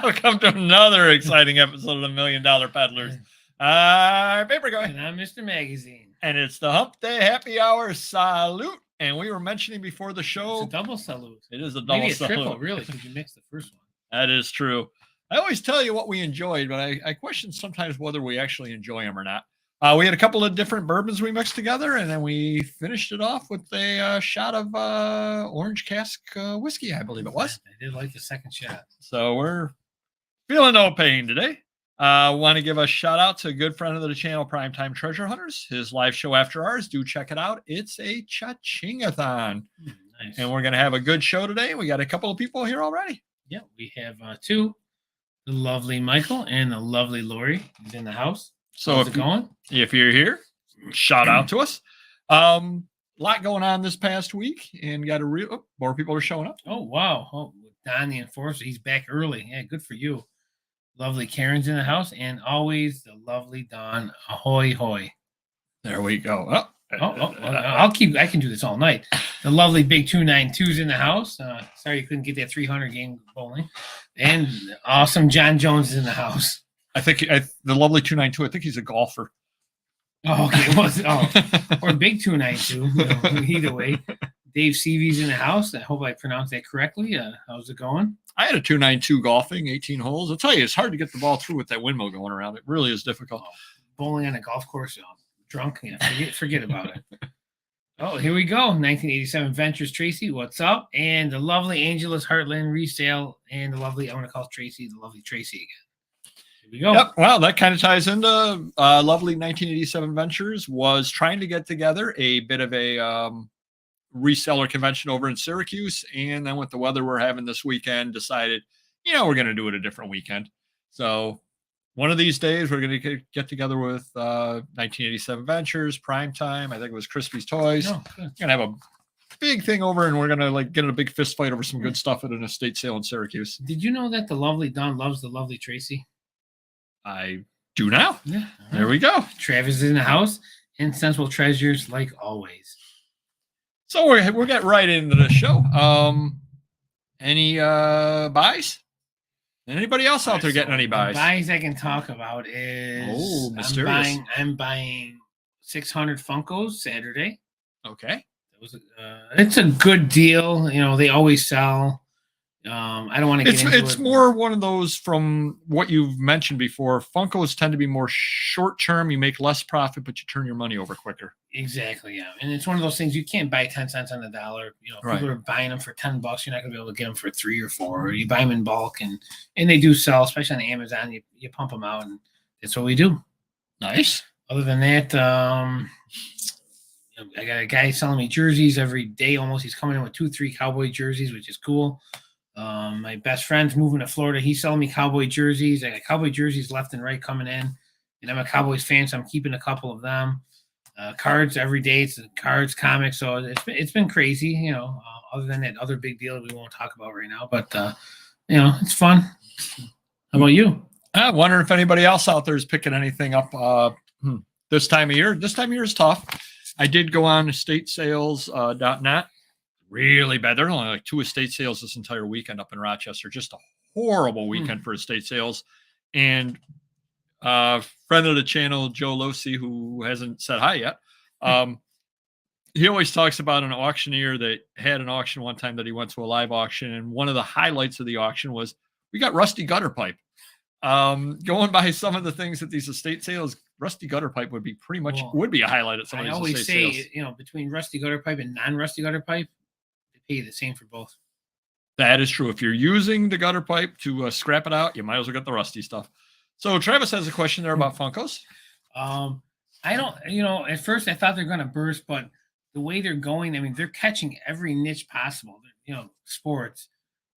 Welcome to another exciting episode of the $1 Million Peddlers. Paper Guy. And I'm Mr. Magazine. And it's the Hump Day Happy Hour Salute. And we were mentioning before the show. It's a double salute. It is a double Maybe a salute. triple, really, because you mixed the first one. That is true. I always tell you what we enjoyed, but I question sometimes whether we actually enjoy them or not. We had a couple of different bourbons we mixed together, and then we finished it off with a shot of orange cask whiskey, I believe it was. I did like the second shot. So we're feeling no pain today. Want to give a shout out to a good friend of the channel, Primetime Treasure Hunters. His live show after ours. Do check it out. It's a cha-ching-a-thon. Nice. And we're going to have a good show today. We got a couple of people here already. Yeah, we have two. The lovely Michael and the lovely Lori is in the house. So how's it going? If you're here, shout out to us. Lot going on this past week, and got more people are showing up. Oh, wow. Oh, Don the Enforcer, he's back early. Yeah, good for you. Lovely Karen's in the house, and always the lovely Don. Ahoy, hoy. There we go. I can do this all night. The lovely Big 292's in the house. Sorry you couldn't get that 300 game bowling. And awesome John Jones is in the house. I think the lovely 292, I think he's a golfer. Oh, okay. Or Big 292. Either way. Dave Seavey's in the house. I hope I pronounced that correctly. How's it going? I had a 292 golfing, 18 holes. I'll tell you, it's hard to get the ball through with that windmill going around. It really is difficult. Bowling on a golf course, drunk. Yeah, forget about it. Oh, here we go. 1987 Ventures, Tracy. What's up? And the lovely Angelus Heartland Resale, and the lovely, I want to call Tracy, the lovely Tracy again. Here we go. Yep. Well, that kind of ties into lovely 1987 Ventures was trying to get together a bit of a reseller convention over in Syracuse, and then with the weather we're having this weekend, decided, we're going to do it a different weekend. So one of these days, we're going to get together with 1987 Ventures, Primetime. I think it was Crispy's Toys. Oh, we're going to have a big thing over, and we're going to get in a big fist fight over some good stuff at an estate sale in Syracuse. Did you know that the lovely Don loves the lovely Tracy? I do now. Yeah. There we go. Travis is in the house, and Sensible Treasures, like always. So we'll get right into the show. Any buys? Anybody else out there getting any buys? The buys I can talk about is mysterious. I'm buying 600 Funkos Saturday. Okay. It's a good deal. They always sell. I don't want to get into it. It's more one of those, from what you've mentioned before. Funkos tend to be more short term. You make less profit, but you turn your money over quicker. Exactly, yeah. And it's one of those things you can't buy 10 cents on the dollar. People are buying them for $10. You're not going to be able to get them for $3 or $4. Or you buy them in bulk, and they do sell, especially on Amazon. You pump them out, and that's what we do. Nice. Other than that, I got a guy selling me jerseys every day almost. He's coming in with 2-3 Cowboy jerseys, which is cool. My best friend's moving to Florida. He's selling me Cowboy jerseys. I got Cowboy jerseys left and right coming in. And I'm a Cowboys fan, so I'm keeping a couple of them. Cards every day. It's cards, comics. So it's been crazy, other than that other big deal we won't talk about right now. But, it's fun. How about you? I wonder if anybody else out there is picking anything up this time of year. This time of year is tough. I did go on estatesales.net. Really bad. There are only like 2 estate sales this entire weekend up in Rochester. Just a horrible weekend for estate sales. And friend of the channel, Joe Losi, who hasn't said hi yet, he always talks about an auctioneer that had an auction one time that he went to a live auction. And one of the highlights of the auction was we got rusty gutter pipe. Going by some of the things at these estate sales, rusty gutter pipe would be pretty much would be a highlight at some of these estate sales. I always say, between rusty gutter pipe and non-rusty gutter pipe, pay the same for both. That is true. If you're using the gutter pipe to scrap it out, you might as well get the rusty stuff. So Travis has a question there about Funkos. I don't, at first I thought they're going to burst, but the way they're going, I mean, they're catching every niche possible. Sports,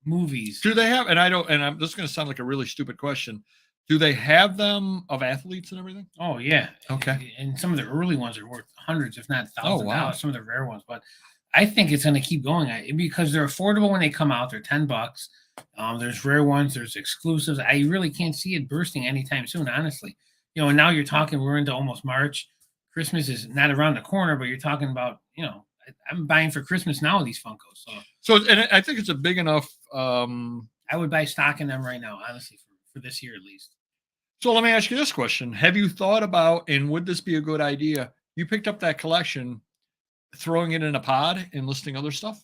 movies. Do they have? And this is going to sound like a really stupid question. Do they have them of athletes and everything? Oh yeah. Okay. And some of the early ones are worth hundreds, if not thousands of dollars. Some of the rare ones, but I think it's going to keep going because they're affordable when they come out. They're $10. There's rare ones. There's exclusives. I really can't see it bursting anytime soon, honestly. And now you're talking, we're into almost March. Christmas is not around the corner, but you're talking about, I'm buying for Christmas now these Funkos. So and I think it's a big enough I would buy stock in them right now, honestly, for this year at least. So let me ask you this question. Have you thought about, and would this be a good idea? You picked up that collection, throwing it in a pod and listing other stuff?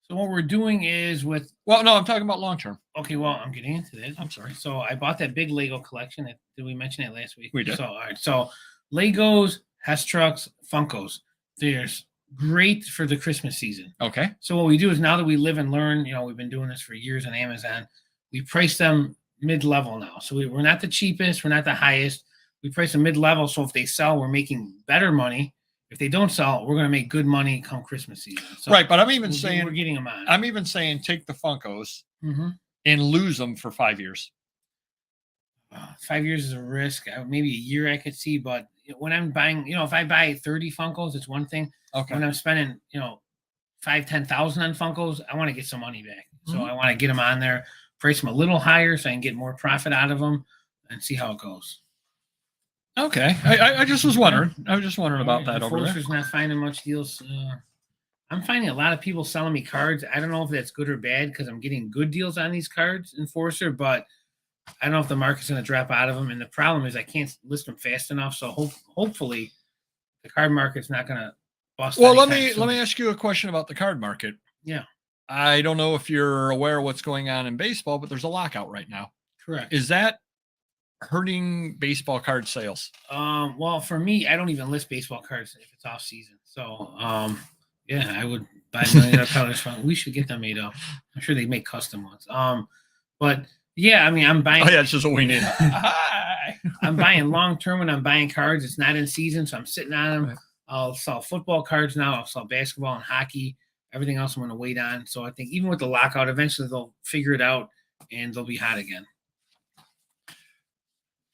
So what we're doing is with, Well, no, I'm talking about long-term. okay, well, I'm getting into this. I'm sorry. So I bought that big Lego collection. Did we mention it last week? We did. So, all right. So Legos, Hess trucks, Funkos. There's great for the Christmas season. Okay. So what we do is, now that we live and learn, we've been doing this for years on Amazon, we price them mid-level now. So we're not the cheapest, we're not the highest. We price them mid-level. So if they sell, we're making better money. If they don't sell, we're going to make good money come Christmas season. So right. But I'm even saying, we're getting them on. I'm even saying take the Funkos Mm-hmm. and lose them for 5 years. 5 years is a risk. Maybe a year I could see, but when I'm buying, if I buy 30 Funkos, it's one thing. Okay. When I'm spending, 5,000-10,000 on Funkos, I want to get some money back. So Mhm. I want to get them on there, price them a little higher so I can get more profit out of them and see how it goes. Okay. I just was wondering. I was just wondering about that over there. Enforcer's not finding much deals. I'm finding a lot of people selling me cards. I don't know if that's good or bad because I'm getting good deals on these cards, Enforcer, but I don't know if the market's going to drop out of them. And the problem is I can't list them fast enough. So hopefully the card market's not going to bust. Well, let anytime me soon. ask you a question about the card market. Yeah, I don't know if you're aware of what's going on in baseball, but there's a lockout right now. correct. Is that hurting baseball card sales? Well, for me, I don't even list baseball cards if it's off season. So, yeah, I would buy $1 million colors from. We should get them made up. I'm sure they make custom ones. But yeah, I mean, I'm buying. Oh yeah, it's just what we need. I'm buying long term when I'm buying cards. It's not in season, so I'm sitting on them. Right. I'll sell football cards now. I'll sell basketball and hockey. Everything else I'm going to wait on. So I think even with the lockout, eventually they'll figure it out and they'll be hot again.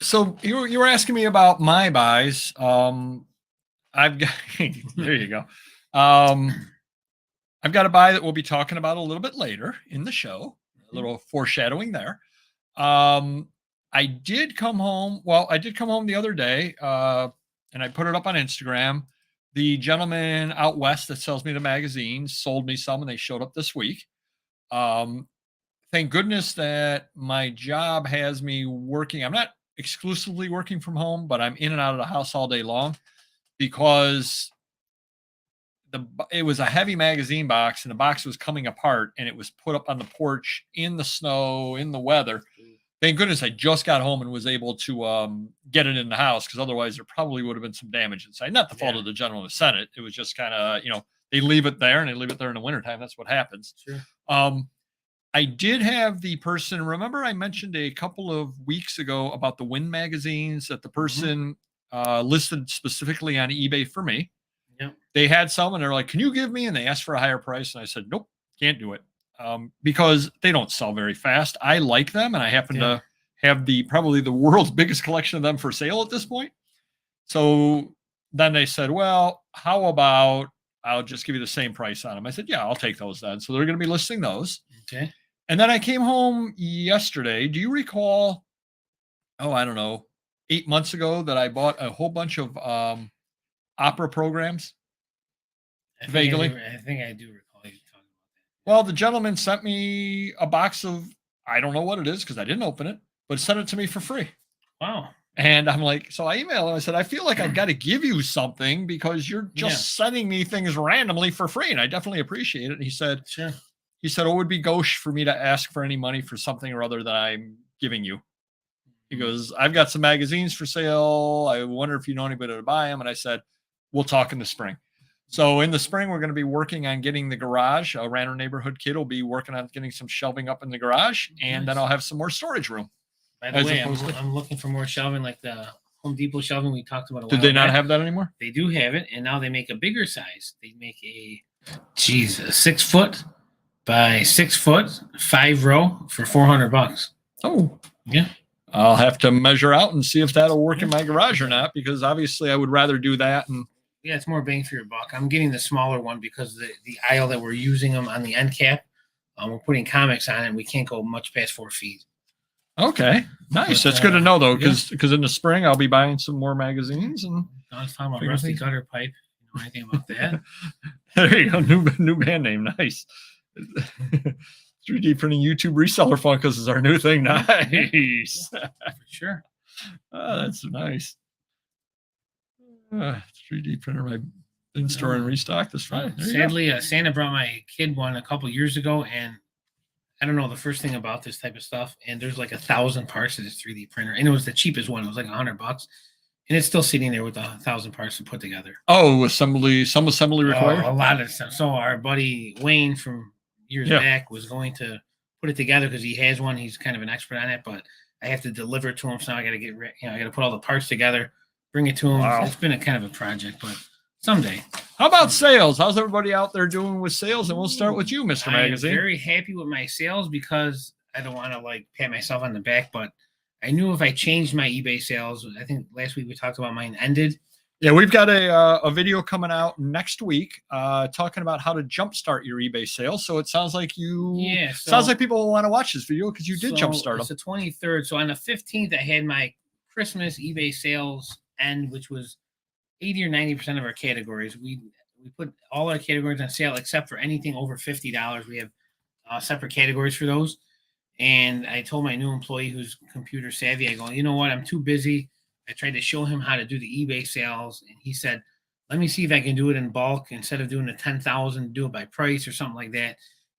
So you were asking me about my buys. I've got there you go. I've got a buy that we'll be talking about a little bit later in the show. A little foreshadowing there. I did come home. Well, I did come home the other day, and I put it up on Instagram. The gentleman out west that sells me the magazines sold me some, and they showed up this week. Thank goodness that my job has me working. I'm not exclusively working from home, but I'm in and out of the house all day long because it was a heavy magazine box and the box was coming apart and it was put up on the porch in the snow, in the weather. Thank goodness I just got home and was able to get it in the house, because otherwise there probably would have been some damage inside. Not the fault of the gentleman who sent it. It was just kind of, they leave it there and they leave it there in the wintertime. That's what happens. Sure. I did have the person, remember I mentioned a couple of weeks ago about the Win magazines that the person listed specifically on eBay for me. Yep. They had some and they're like, can you give me? And they asked for a higher price. And I said, nope, can't do it. Because they don't sell very fast. I like them, and I happen to have probably the world's biggest collection of them for sale at this point. So then they said, well, how about I'll just give you the same price on them? I said, yeah, I'll take those then. So they're going to be listing those. Okay. And then I came home yesterday. Do you recall, I don't know, 8 months ago that I bought a whole bunch of opera programs? Vaguely. I think I do recall you talking about that. Well, the gentleman sent me a box of, I don't know what it is because I didn't open it, but sent it to me for free. Wow. And I'm like, so I emailed him. I said, I feel like I've got to give you something because you're just sending me things randomly for free. And I definitely appreciate it. And he said, sure. He said, it would be gauche for me to ask for any money for something or other that I'm giving you. He goes, I've got some magazines for sale. I wonder if you know anybody to buy them. And I said, we'll talk in the spring. So in the spring, we're going to be working on getting the garage. A random neighborhood kid will be working on getting some shelving up in the garage. And then I'll have some more storage room. By the way, I'm looking for more shelving, like the Home Depot shelving we talked about a while Did they not back. have that anymore? They do have it, and now they make a bigger size. They make a 6 foot by 6 foot, 5 row for $400. Oh, yeah. I'll have to measure out and see if that'll work in my garage or not, because obviously I would rather do that. And yeah, it's more bang for your buck. I'm getting the smaller one because the aisle that we're using them on the end cap, we're putting comics on it. And we can't go much past 4 feet. Okay, nice. But, that's good to know, though, because in the spring I'll be buying some more magazines. And I was talking about Rusty Gutter Pipe. You know anything about that? There you go, new band name. Nice. 3D printing YouTube reseller fund because it's our new thing. Nice. For sure. Oh, that's nice. 3D printer, my in-store and restock this Friday. Sadly, Santa brought my kid one a couple years ago, and I don't know the first thing about this type of stuff. And there's like 1,000 parts to this 3D printer, and it was the cheapest one. It was like $100, and it's still sitting there with 1,000 parts to put together. Oh, some assembly required. A lot of stuff. So our buddy Wayne from years back was going to put it together because he has one. He's kind of an expert on it, but I have to deliver it to him. So I got to I got to put all the parts together, bring it to him. Wow. It's been a kind of a project, but someday. How about sales? How's everybody out there doing with sales? And we'll start with you, Mr. Magazine. I'm very happy with my sales because I don't want to like pat myself on the back, but I knew if I changed my eBay sales, I think last week we talked about mine ended. Yeah, we've got a video coming out next week talking about how to jumpstart your eBay sales. So it sounds like sounds like people will want to watch this video because you did jumpstart them. It's the 23rd. So on the 15th, I had my Christmas eBay sales end, which was 80 or 90% of our categories. We put all our categories on sale except for anything over $50. We have separate categories for those. And I told my new employee who's computer savvy, I go, you know what? I'm too busy. I tried to show him how to do the eBay sales, and he said, let me see if I can do it in bulk instead of doing the 10,000, do it by price or something like that.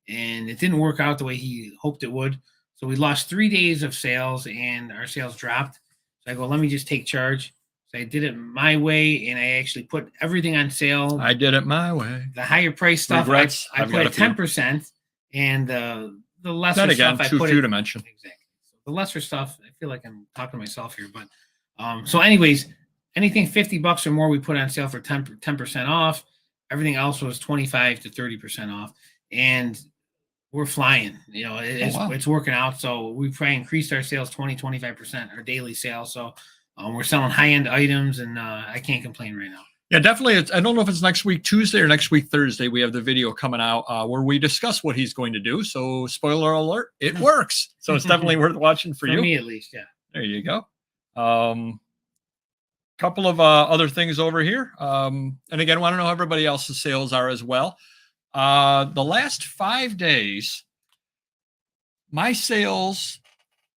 And it didn't work out the way he hoped it would. So we lost 3 days of sales, and our sales dropped. So I go, let me just take charge. So I did it my way, and I actually put everything on sale. I did it my way. The higher price stuff, I put at 10%, and the lesser that again, stuff I too put few to mention. Exactly. So the lesser stuff, I feel like I'm talking to myself here, but so anyways, anything $50 or more we put on sale for 10% off. Everything else was 25 to 30% off, and we're flying. You know, it's working out. So we probably increased our sales 20-25%, our daily sales. So we're selling high-end items, and I can't complain right now. Yeah, definitely. I don't know if it's next week Tuesday or next week Thursday. We have the video coming out where we discuss what he's going to do. So spoiler alert, it works. So it's definitely worth watching for you. For me, at least, yeah. There you go. Couple of other things over here. And again, I want to know how everybody else's sales are as well. The last 5 days, my sales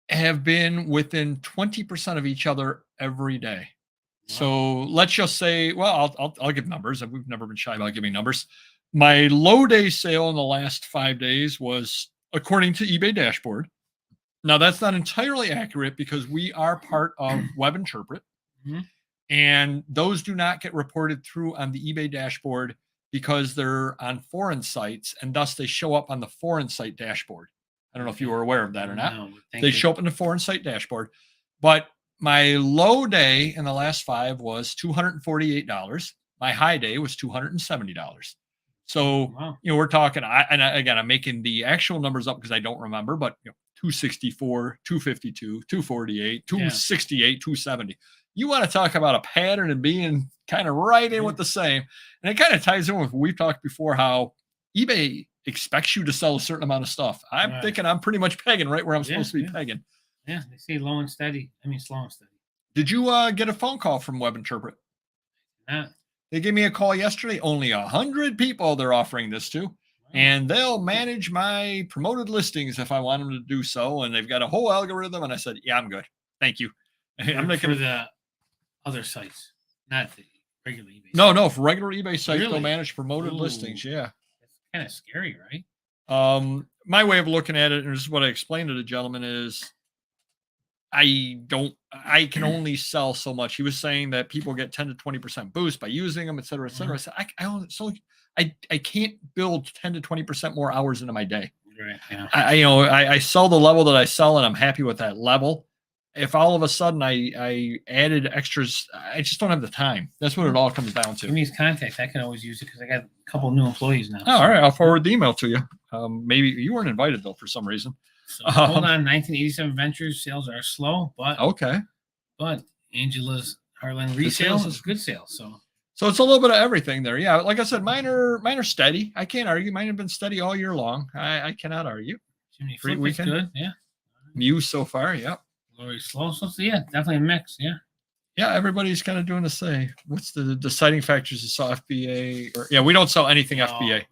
have been within 20% of each other every day. Wow. So let's just say, well, I'll give numbers. We've never been shy about giving numbers. My low day sale in the last 5 days was, according to eBay dashboard. Now that's not entirely accurate because we are part of Web Interpret. Mm-hmm. And those do not get reported through on the eBay dashboard because they're on foreign sites, and thus they show up on the foreign site dashboard. I don't know if you were aware of that or not. No, they show up in the foreign site dashboard. But my low day in the last 5 was $248. My high day was $270. So, we're talking, again, I'm making the actual numbers up because I don't remember, but 264, 252, 248, 268, 270. You want to talk about a pattern and being kind of right in with the same. And it kind of ties in with what we've talked before, how eBay expects you to sell a certain amount of stuff. I'm thinking I'm pretty much pegging right where I'm supposed to be pegging. Yeah, they say low and steady. I mean, slow and steady. Did you get a phone call from Web Interpret? They gave me a call yesterday. Only 100 people they're offering this to. And they'll manage my promoted listings if I want them to do so. And they've got a whole algorithm. And I said, yeah, I'm good. Thank you. I'm looking for the other sites, not the regular eBay. No, for regular eBay sites, they'll manage promoted listings. Yeah. That's kind of scary, right? My way of looking at it, and this is what I explained to the gentleman, is I can only sell so much. He was saying that people get 10 to 20% boost by using them, et cetera, et cetera. I said, I can't build 10 to 20% more hours into my day. Right. Yeah. I sell the level that I sell, and I'm happy with that level. If all of a sudden I added extras, I just don't have the time. That's what it all comes down to. Give me his contact. I can always use it because I got a couple new employees now. Oh, all right. I'll forward the email to you. Maybe you weren't invited though for some reason. So, hold on. 1987 Ventures sales are slow, but okay. But Angela's Heartland resale is good sales. So it's a little bit of everything there. Yeah, like I said, mine are steady. I can't argue. Mine have been steady all year long. I cannot argue. Jimmy Flip is good. Yeah. Muse so far. Yep. Very slow. So yeah, definitely a mix. Yeah. Yeah, everybody's kind of doing the same. What's the deciding factors to sell FBA? Or we don't sell anything FBA.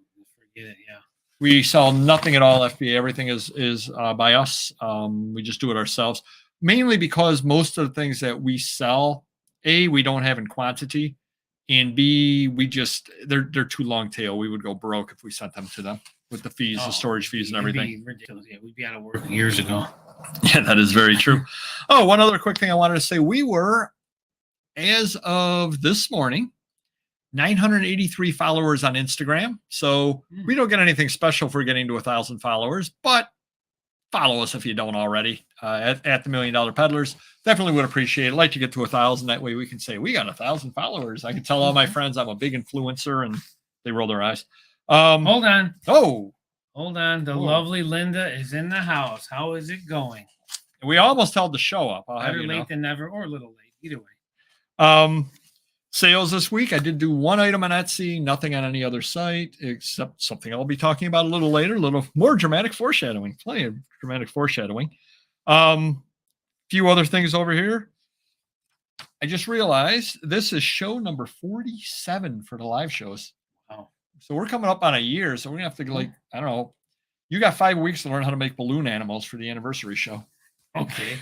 Forget it. Yeah. We sell nothing at all FBA. Everything is by us. We just do it ourselves, mainly because most of the things that we sell, A, we don't have in quantity, and B, they're too long tail. We would go broke if we sent them to them with the fees, the storage fees, and everything. Ridiculous. Yeah, we'd be out of work years ago. Yeah, that is very true. Oh, one other quick thing I wanted to say: we were, as of this morning, 983 followers on Instagram. So we don't get anything special for getting to 1,000 followers, but follow us if you don't already at the $1 Million Peddlers. Definitely would appreciate it. I'd like to get to 1,000. That way we can say we got 1,000 followers. I can tell all my friends I'm a big influencer, and they roll their eyes. Hold on. Oh, hold on. The lovely Linda is in the house. How is it going? We almost held the show up. Better late than never, or a little late. Either way. Sales this week, I did do one item on Etsy, nothing on any other site, except something I'll be talking about a little later, a little more dramatic foreshadowing, plenty of dramatic foreshadowing. Few other things over here. I just realized this is show number 47 for the live shows. Wow. So we're coming up on a year, so we're going to have to, I don't know, you got 5 weeks to learn how to make balloon animals for the anniversary show. Okay.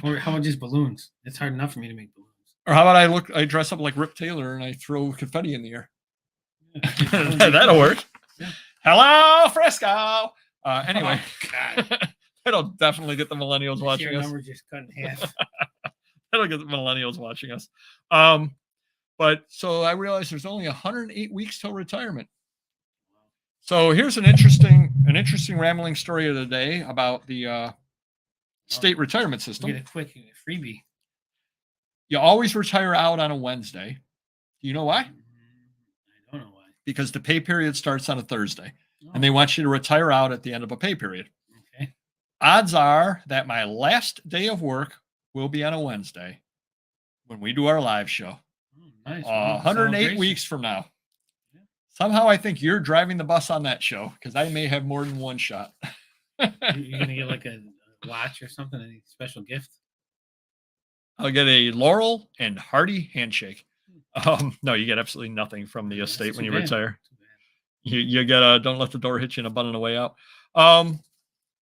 Or how about just balloons? It's hard enough for me to make balloons. Or how about I dress up like Rip Taylor and I throw confetti in the air? That'll work. Yeah. Hello, Frisco. Anyway, that'll definitely get the millennials watching us. Number just cut in half. That'll get the millennials watching us. But so I realized there's only 108 weeks till retirement. So here's an interesting rambling story of the day about the state retirement system. Get a quick freebie. You always retire out on a Wednesday. Do you know why? I don't know why. Because the pay period starts on a Thursday, and they want you to retire out at the end of a pay period. Okay. Odds are that my last day of work will be on a Wednesday when we do our live show. Oh, nice. 108 weeks from now. Yeah. Somehow I think you're driving the bus on that show because I may have more than one shot. You're going to get like a watch or something, any special gift? I'll get a Laurel and Hardy handshake. No, you get absolutely nothing from the estate when you retire. You get a don't let the door hit you in a butt on the way out.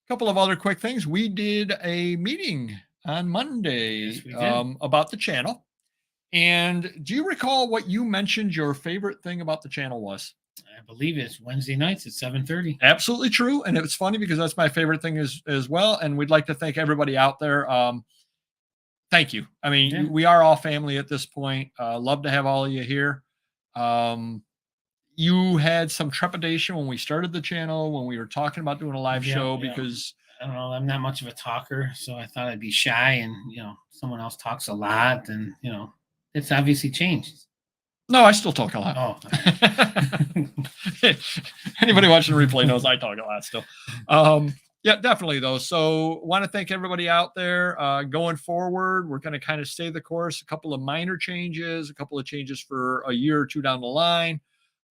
Couple of other quick things. We did a meeting on Monday about the channel. And do you recall what you mentioned your favorite thing about the channel was? I believe it's Wednesday nights at 7:30. Absolutely true. And it was funny because that's my favorite thing as well. And we'd like to thank everybody out there. Thank you. I mean, we are all family at this point. Love to have all of you here. You had some trepidation when we started the channel, when we were talking about doing a live show, because I don't know, I'm not much of a talker, so I thought I'd be shy, and someone else talks a lot, and it's obviously changed. No, I still talk a lot. Oh. Anybody watching the replay knows I talk a lot still. Yeah, definitely though. So want to thank everybody out there. Going forward, we're going to kind of stay the course. A couple of minor changes, a couple of changes for a year or two down the line,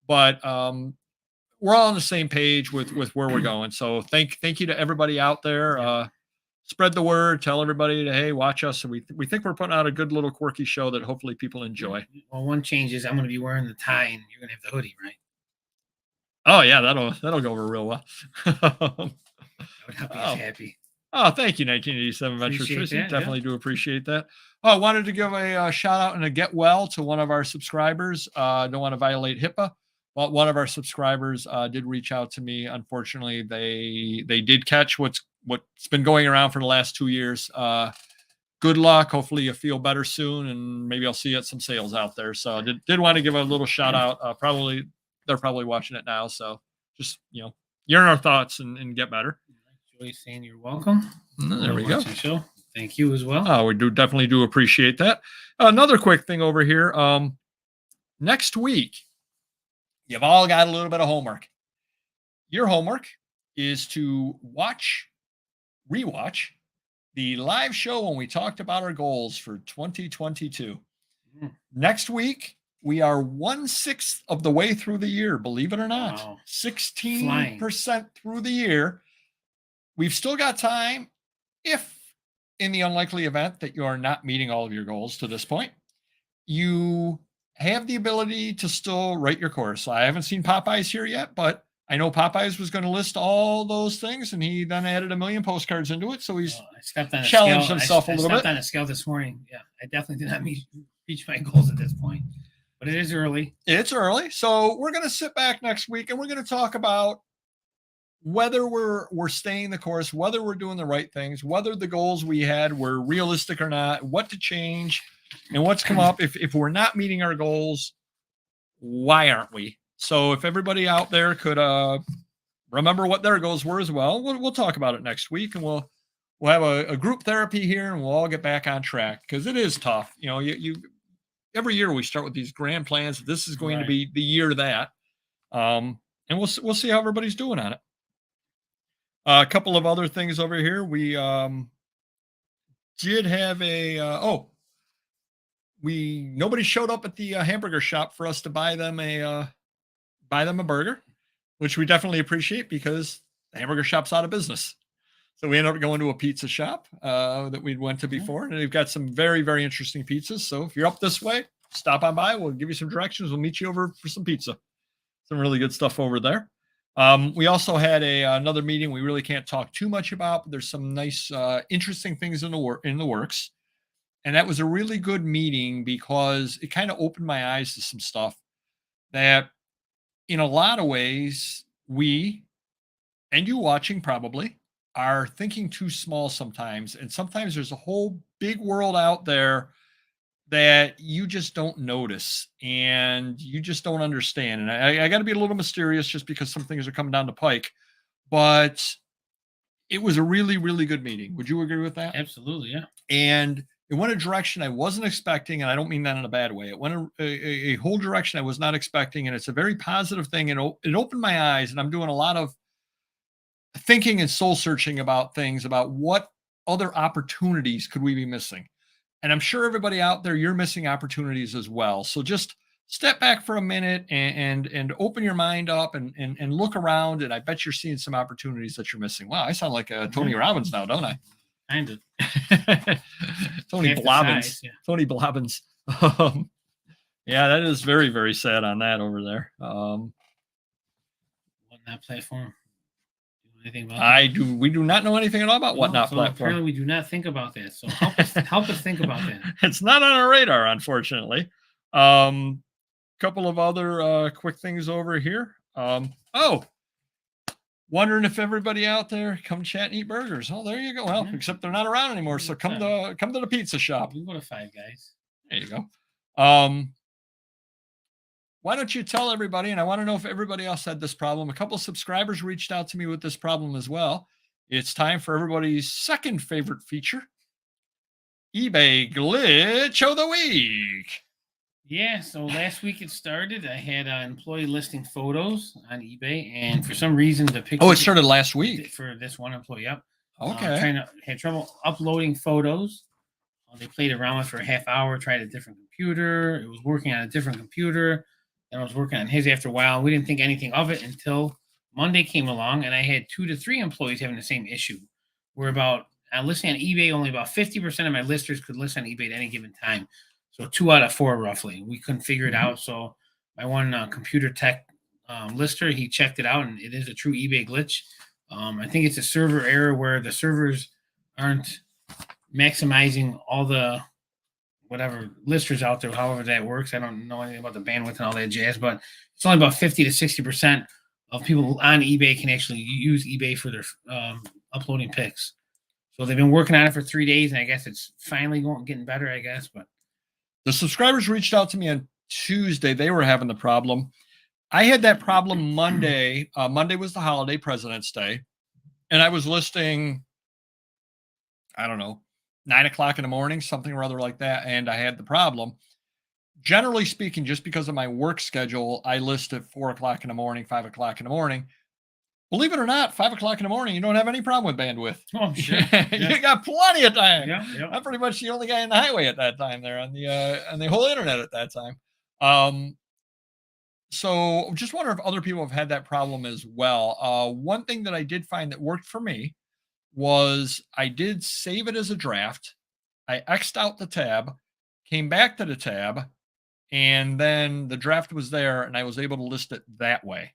but we're all on the same page with where we're going. So thank you to everybody out there. Spread the word. Tell everybody to, hey, watch us. So we think we're putting out a good little quirky show that hopefully people enjoy. Well, one change is I'm going to be wearing the tie, and you're going to have the hoodie, right? Oh yeah, that'll go over real well. I would not be as happy. Oh, thank you, 1987 Ventures. Definitely do appreciate that. Oh, I wanted to give a shout out and a get well to one of our subscribers. Don't want to violate HIPAA. Well, one of our subscribers did reach out to me. Unfortunately, they did catch what's been going around for the last 2 years. Good luck. Hopefully you feel better soon, and maybe I'll see you at some sales out there. So did want to give a little shout out. They're probably watching it now. So just, you're in our thoughts and get better. Enjoy saying you're welcome. There we go. Show. Thank you as well. Oh, we definitely do appreciate that. Another quick thing over here. Next week, you've all got a little bit of homework. Your homework is to rewatch the live show when we talked about our goals for 2022. Next week, we are 1/6 of the way through the year, believe it or not. Wow. 16% through the year. We've still got time if, in the unlikely event that you are not meeting all of your goals to this point, you have the ability to still write your course. I haven't seen Popeyes here yet, but I know Popeyes was going to list all those things, and he then added 1 million postcards into it. So he's I stepped on a challenged scale. himself a I little stepped bit. on a scale this morning. Yeah, I definitely did not reach my goals at this point, but it is early. It's early. So we're going to sit back next week and we're going to talk about whether we're staying the course, whether we're doing the right things, whether the goals we had were realistic or not, what to change, and what's come up. If we're not meeting our goals, why aren't we? So if everybody out there could remember what their goals were as well, we'll talk about it next week, and we'll have a group therapy here, and we'll all get back on track, because it is tough. You know, you every year we start with these grand plans. This is going to be the year that, and we'll see how everybody's doing on it. A couple of other things over here. We did have nobody showed up at the hamburger shop for us to buy them a burger, which we definitely appreciate, because the hamburger shop's out of business. So we ended up going to a pizza shop that we'd went to before, and they've got some very, very interesting pizzas. So if you're up this way, stop on by. We'll give you some directions. We'll meet you over for some pizza. Some really good stuff over there. We also had another meeting we really can't talk too much about, but there's some nice, interesting things in the works. And that was a really good meeting, because it kind of opened my eyes to some stuff that, in a lot of ways, we, and you watching probably, are thinking too small sometimes. And sometimes there's a whole big world out there that you just don't notice and you just don't understand. And I got to be a little mysterious, just because some things are coming down the pike, but it was a really, really good meeting. Would you agree with that? Absolutely. Yeah. And it went a direction I wasn't expecting. And I don't mean that in a bad way. It went a whole direction I was not expecting. And it's a very positive thing. And it opened my eyes, and I'm doing a lot of thinking and soul searching about things, about what other opportunities could we be missing. And I'm sure everybody out there, you're missing opportunities as well. So just step back for a minute and open your mind up and look around. And I bet you're seeing some opportunities that you're missing. Wow, I sound like Tony Robbins now, don't I? Kind of. Tony Blobbins. Yeah. Tony Blobbins. Yeah, that is very, very sad on that over there. On that platform. Anything about that? We do not know anything at all about Whatnot platform. Apparently we do not think about that. So help us think about that. It's not on our radar, unfortunately. Couple of other quick things over here. Wondering if everybody out there come chat and eat burgers. Oh, there you go. Well, except they're not around anymore. So come to the pizza shop. We go to Five Guys. There you go. Why don't you tell everybody, and I want to know if everybody else had this problem. A couple of subscribers reached out to me with this problem as well. It's time for everybody's second favorite feature, eBay Glitch of the Week. Yeah, so last week it started. I had employee listing photos on eBay, and for some reason the picture. Oh, it started last week for this one employee. Yep. Okay. Had trouble uploading photos. They played around with for a half hour. Tried a different computer. It was working on a different computer. And I was working on his after a while. We didn't think anything of it until Monday came along, and I had 2 to 3 employees having the same issue. We're listing on eBay, only about 50% of my listers could list on eBay at any given time. So 2 out of 4 roughly. We couldn't figure it out. So my one computer tech lister, he checked it out, and it is a true eBay glitch. I think it's a server error where the servers aren't maximizing all the whatever listers out there, however that works. I don't know anything about the bandwidth and all that jazz, but it's only about 50 to 60% of people on eBay can actually use eBay for their uploading pics. So they've been working on it for 3 days, and I guess it's finally getting better, I guess. But the subscribers reached out to me on Tuesday. They were having the problem. I had that problem Monday. Monday was the holiday, President's Day, and I was listing, I don't know, 9 o'clock in the morning, something or other like that. And I had the problem. Generally speaking, just because of my work schedule, I list at 4 o'clock in the morning, 5 o'clock in the morning. Believe it or not, 5 o'clock in the morning, you don't have any problem with bandwidth. Oh, sure. You got plenty of time. Yeah. I'm pretty much the only guy in the highway at that time there on the whole internet at that time. So just wonder if other people have had that problem as well. One thing that I did find that worked for me was I did save it as a draft. I X'd out the tab, came back to the tab, and then the draft was there, and I was able to list it that way.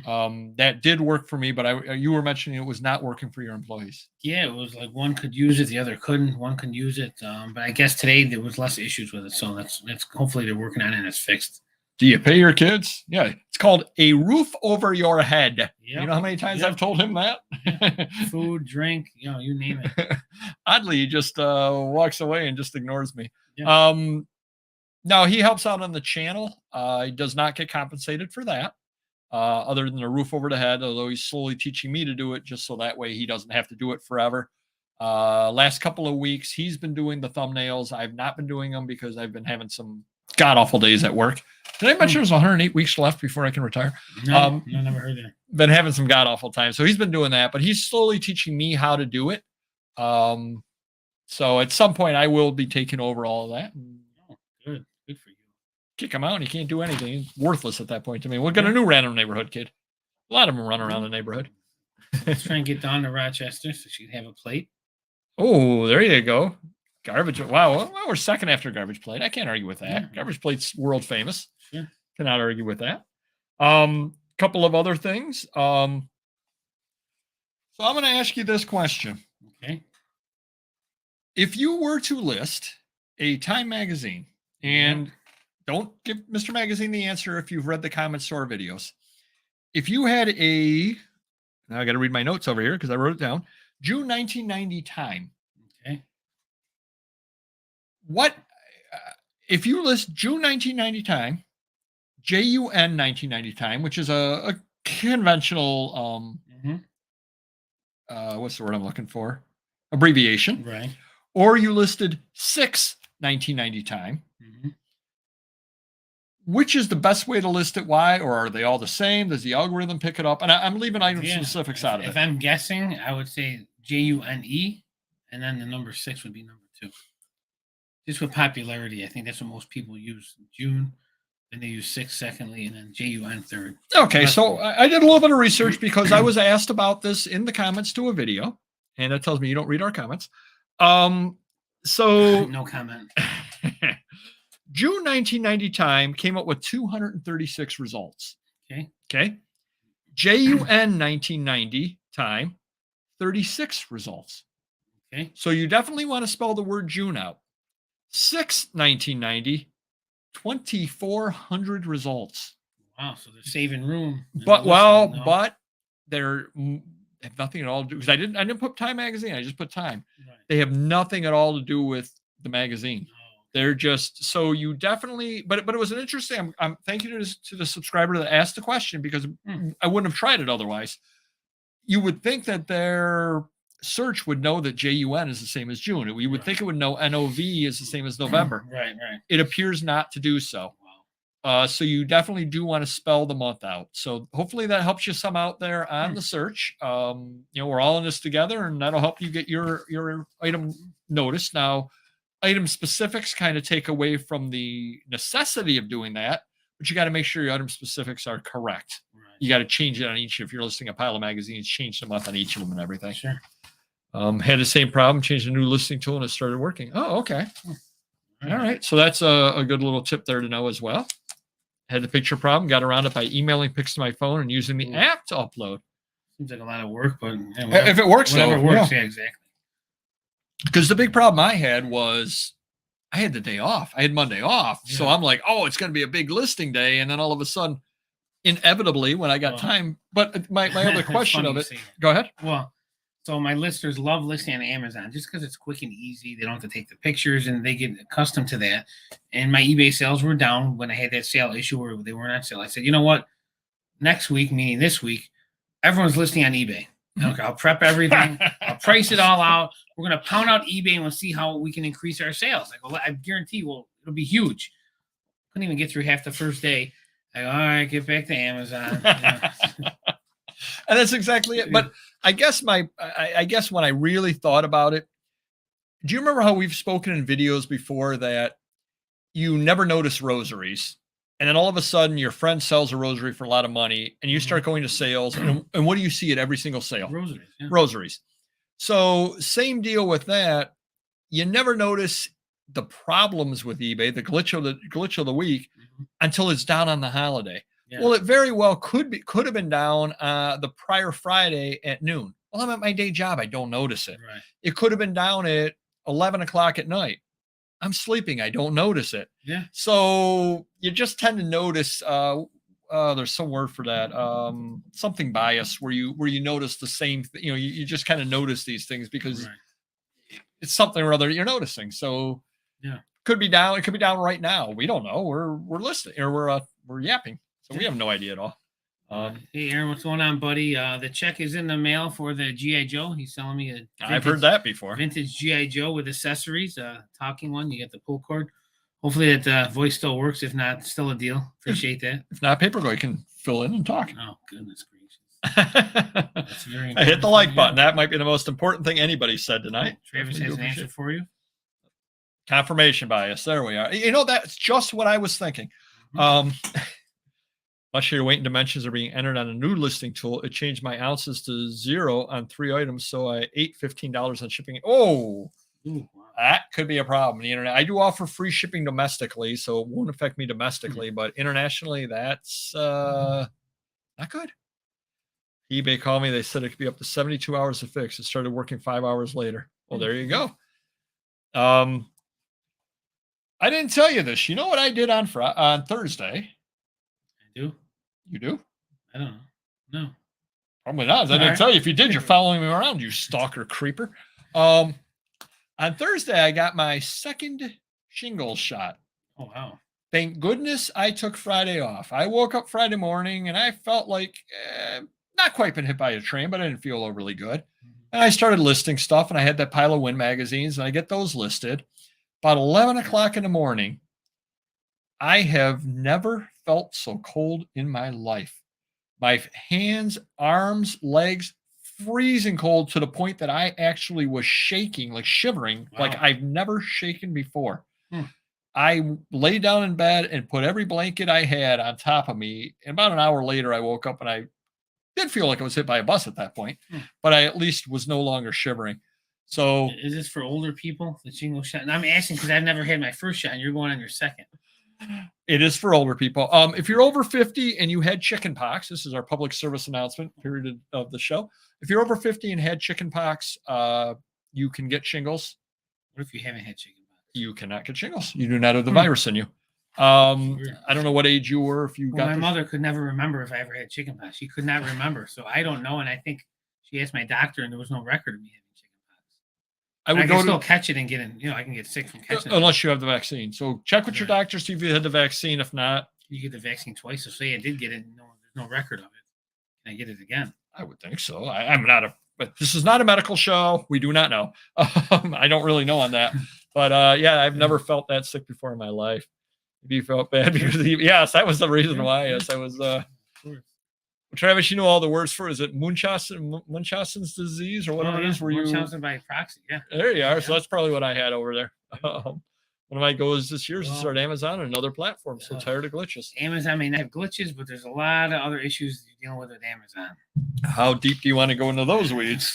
That did work for me, but you were mentioning it was not working for your employees. Yeah, it was like one could use it, the other couldn't. One could use it, but I guess today there was less issues with it, so that's hopefully they're working on it and it's fixed. Do you pay your kids? Yeah, it's called a roof over your head. Yep. You know how many times I've told him that? Food, drink, you name it. Oddly, he just walks away and just ignores me. Yeah. No, he helps out on the channel. He does not get compensated for that, other than a roof over the head, although he's slowly teaching me to do it just so that way he doesn't have to do it forever. Last couple of weeks, he's been doing the thumbnails. I've not been doing them because I've been having some god-awful days at work. Did I mention there's 108 weeks left before I can retire? No, I never heard that. Been having some god-awful times. So he's been doing that, but he's slowly teaching me how to do it. So at some point, I will be taking over all of that. Oh, good. Good for you. Kick him out and he can't do anything. He's worthless at that point to me. We'll get a new random neighborhood kid. A lot of them run around the neighborhood. Let's try and get Dawn to Rochester so she can have a plate. Oh, there you go. Garbage. Wow. Well, we're second after garbage plate. I can't argue with that. Yeah. Garbage plate's world famous. Sure. Cannot argue with that. Couple of other things. So I'm going to ask you this question. Okay. If you were to list a Time magazine, and don't give Mr. Magazine the answer if you've read the comments to our videos. If you had now I got to read my notes over here because I wrote it down. June 1990 Time. Okay. What if you list June 1990 Time, JUN 1990 Time, which is a conventional what's the word I'm looking for? Abbreviation. Right. Or you listed 6/1990 Time. Mm-hmm. Which is the best way to list it? Why? Or are they all the same? Does the algorithm pick it up? And I'm leaving item specifics out of it. If I'm guessing, I would say JUNE, and then the number 6 would be number 2. Just with popularity, I think that's what most people use. June, then they use 6 secondly, and then JUN third. Okay, so I did a little bit of research because I was asked about this in the comments to a video, and that tells me you don't read our comments. So no comment. June 1990 Time came up with 236 results. Okay. JUN 1990 Time, 36 results. Okay. So you definitely want to spell the word June out. 6/1990, 2,400 results. Wow. So they're saving room. But they're have nothing at all to do because I didn't put Time magazine. I just put Time. Right. They have nothing at all to do with the magazine. They're just so you definitely, but it was an interesting. I'm thank you to the subscriber that asked the question because I wouldn't have tried it otherwise. You would think that their search would know that JUN is the same as June. We would think it would know NOV is the same as November. Right. It appears not to do so. So you definitely do want to spell the month out. So hopefully that helps you some out there on the search. We're all in this together, and that'll help you get your item noticed. Now, item specifics kind of take away from the necessity of doing that, but you got to make sure your item specifics are correct. Right. You got to change it on each. If you're listing a pile of magazines, change them up on each of them and everything. Sure. Had the same problem, changed a new listing tool, and it started working. Oh, okay. All right. So that's a good little tip there to know as well. Had the picture problem, got around it by emailing pics to my phone and using the app to upload. Seems like a lot of work, but if it works, whatever works, yeah, exactly. Because the big problem I had was I had the day off. I had Monday off. Yeah. So I'm like, oh, it's going to be a big listing day. And then all of a sudden, inevitably, when I got time, but my other question of it, go ahead. Well, so my listers love listing on Amazon just because it's quick and easy. They don't have to take the pictures and they get accustomed to that. And my eBay sales were down when I had that sale issue where they weren't on sale. I said, you know what? Next week, meaning this week, everyone's listing on eBay. Okay, I'll prep everything. I'll price it all out. We're going to pound out eBay and we'll see how we can increase our sales. I guarantee it'll be huge. Couldn't even get through half the first day. I go, all right, get back to Amazon. And that's exactly it. But I guess I guess when I really thought about it, do you remember how we've spoken in videos before that you never notice rosaries? And then all of a sudden your friend sells a rosary for a lot of money and you start going to sales. And what do you see at every single sale? Rosaries. Yeah. Rosaries. So same deal with that. You never notice the problems with eBay, the glitch of the week until it's down on the holiday. Yeah. Well, it very well could have been down the prior Friday at noon. Well, I'm at my day job. I don't notice it. Right. It could have been down at 11 o'clock at night. I'm sleeping. I don't notice it. Yeah. So you just tend to notice. There's some word for that. Something bias where you notice the same. You just kind of notice these things because it's something or other you're noticing. So yeah, could be down. It could be down right now. We don't know. We're listening or we're yapping. So we have no idea at all. Hey Aaron, what's going on, buddy? The check is in the mail for the GI Joe. He's selling me I've heard that before. Vintage GI Joe with accessories. Talking one. You get the pull cord. Hopefully that voice still works. If not, still a deal. Appreciate that. If not, Paperboy can fill in and talk. Oh goodness gracious! That's very I hit the like button. That might be the most important thing anybody said tonight. Travis has an answer for you. Confirmation bias. There we are. That's just what I was thinking. Much your weight and dimensions are being entered on a new listing tool. It changed my ounces to 0 on 3 items, so I ate $15 on shipping. Oh, ooh, wow. That could be a problem. The internet. I do offer free shipping domestically, so it won't affect me domestically, but internationally, that's not good. eBay called me. They said it could be up to 72 hours to fix. It started working 5 hours later. Well, there you go. I didn't tell you this. You know what I did on Thursday? I do. You do? I don't know. No. Probably not. I didn't tell you. If you did, you're following me around, you stalker creeper. On Thursday, I got my second shingles shot. Oh, wow. Thank goodness I took Friday off. I woke up Friday morning and I felt like not quite been hit by a train, but I didn't feel overly good. And I started listing stuff, and I had that pile of Win magazines, and I get those listed. About 11 o'clock in the morning, I have never felt so cold in my life. My hands, arms, legs, freezing cold to the point that I actually was shaking, like shivering, like I've never shaken before. I lay down in bed and put every blanket I had on top of me. And about an hour later, I woke up and I did feel like I was hit by a bus at that point, but I at least was no longer shivering. So is this for older people, the shingle shot? And I'm asking because I've never had my first shot and you're going on your second. It is for older people. If you're over 50 and you had chicken pox, this is our public service announcement period of the show. If you're over 50 and had chicken pox, you can get shingles. What if you haven't had chicken pox? You cannot get shingles. You do not have the virus in you. I don't know what age you were. If you got my mother could never remember if I ever had chicken pox. She could not remember. So I don't know. And I think she asked my doctor and there was no record of me having chicken pox. I can still catch it and get in, I can get sick from catching it. Unless you have the vaccine. So check with your doctor, see if you had the vaccine. If not, you get the vaccine twice. So say I did get it, there's no record of it. Can I get it again? I would think so. I'm not but this is not a medical show. We do not know. I don't really know on that. But yeah, I've never felt that sick before in my life. Maybe you felt bad because yes, that was the reason why. Yes, I was Travis, you know all the words for it. Is it Munchausen's disease or whatever it is? Munchausen by proxy, yeah. There you are. Yeah. So that's probably what I had over there. One of my goals this year is to start Amazon and another platform. So tired of glitches. Amazon may not have glitches, but there's a lot of other issues you're dealing with Amazon. How deep do you want to go into those weeds?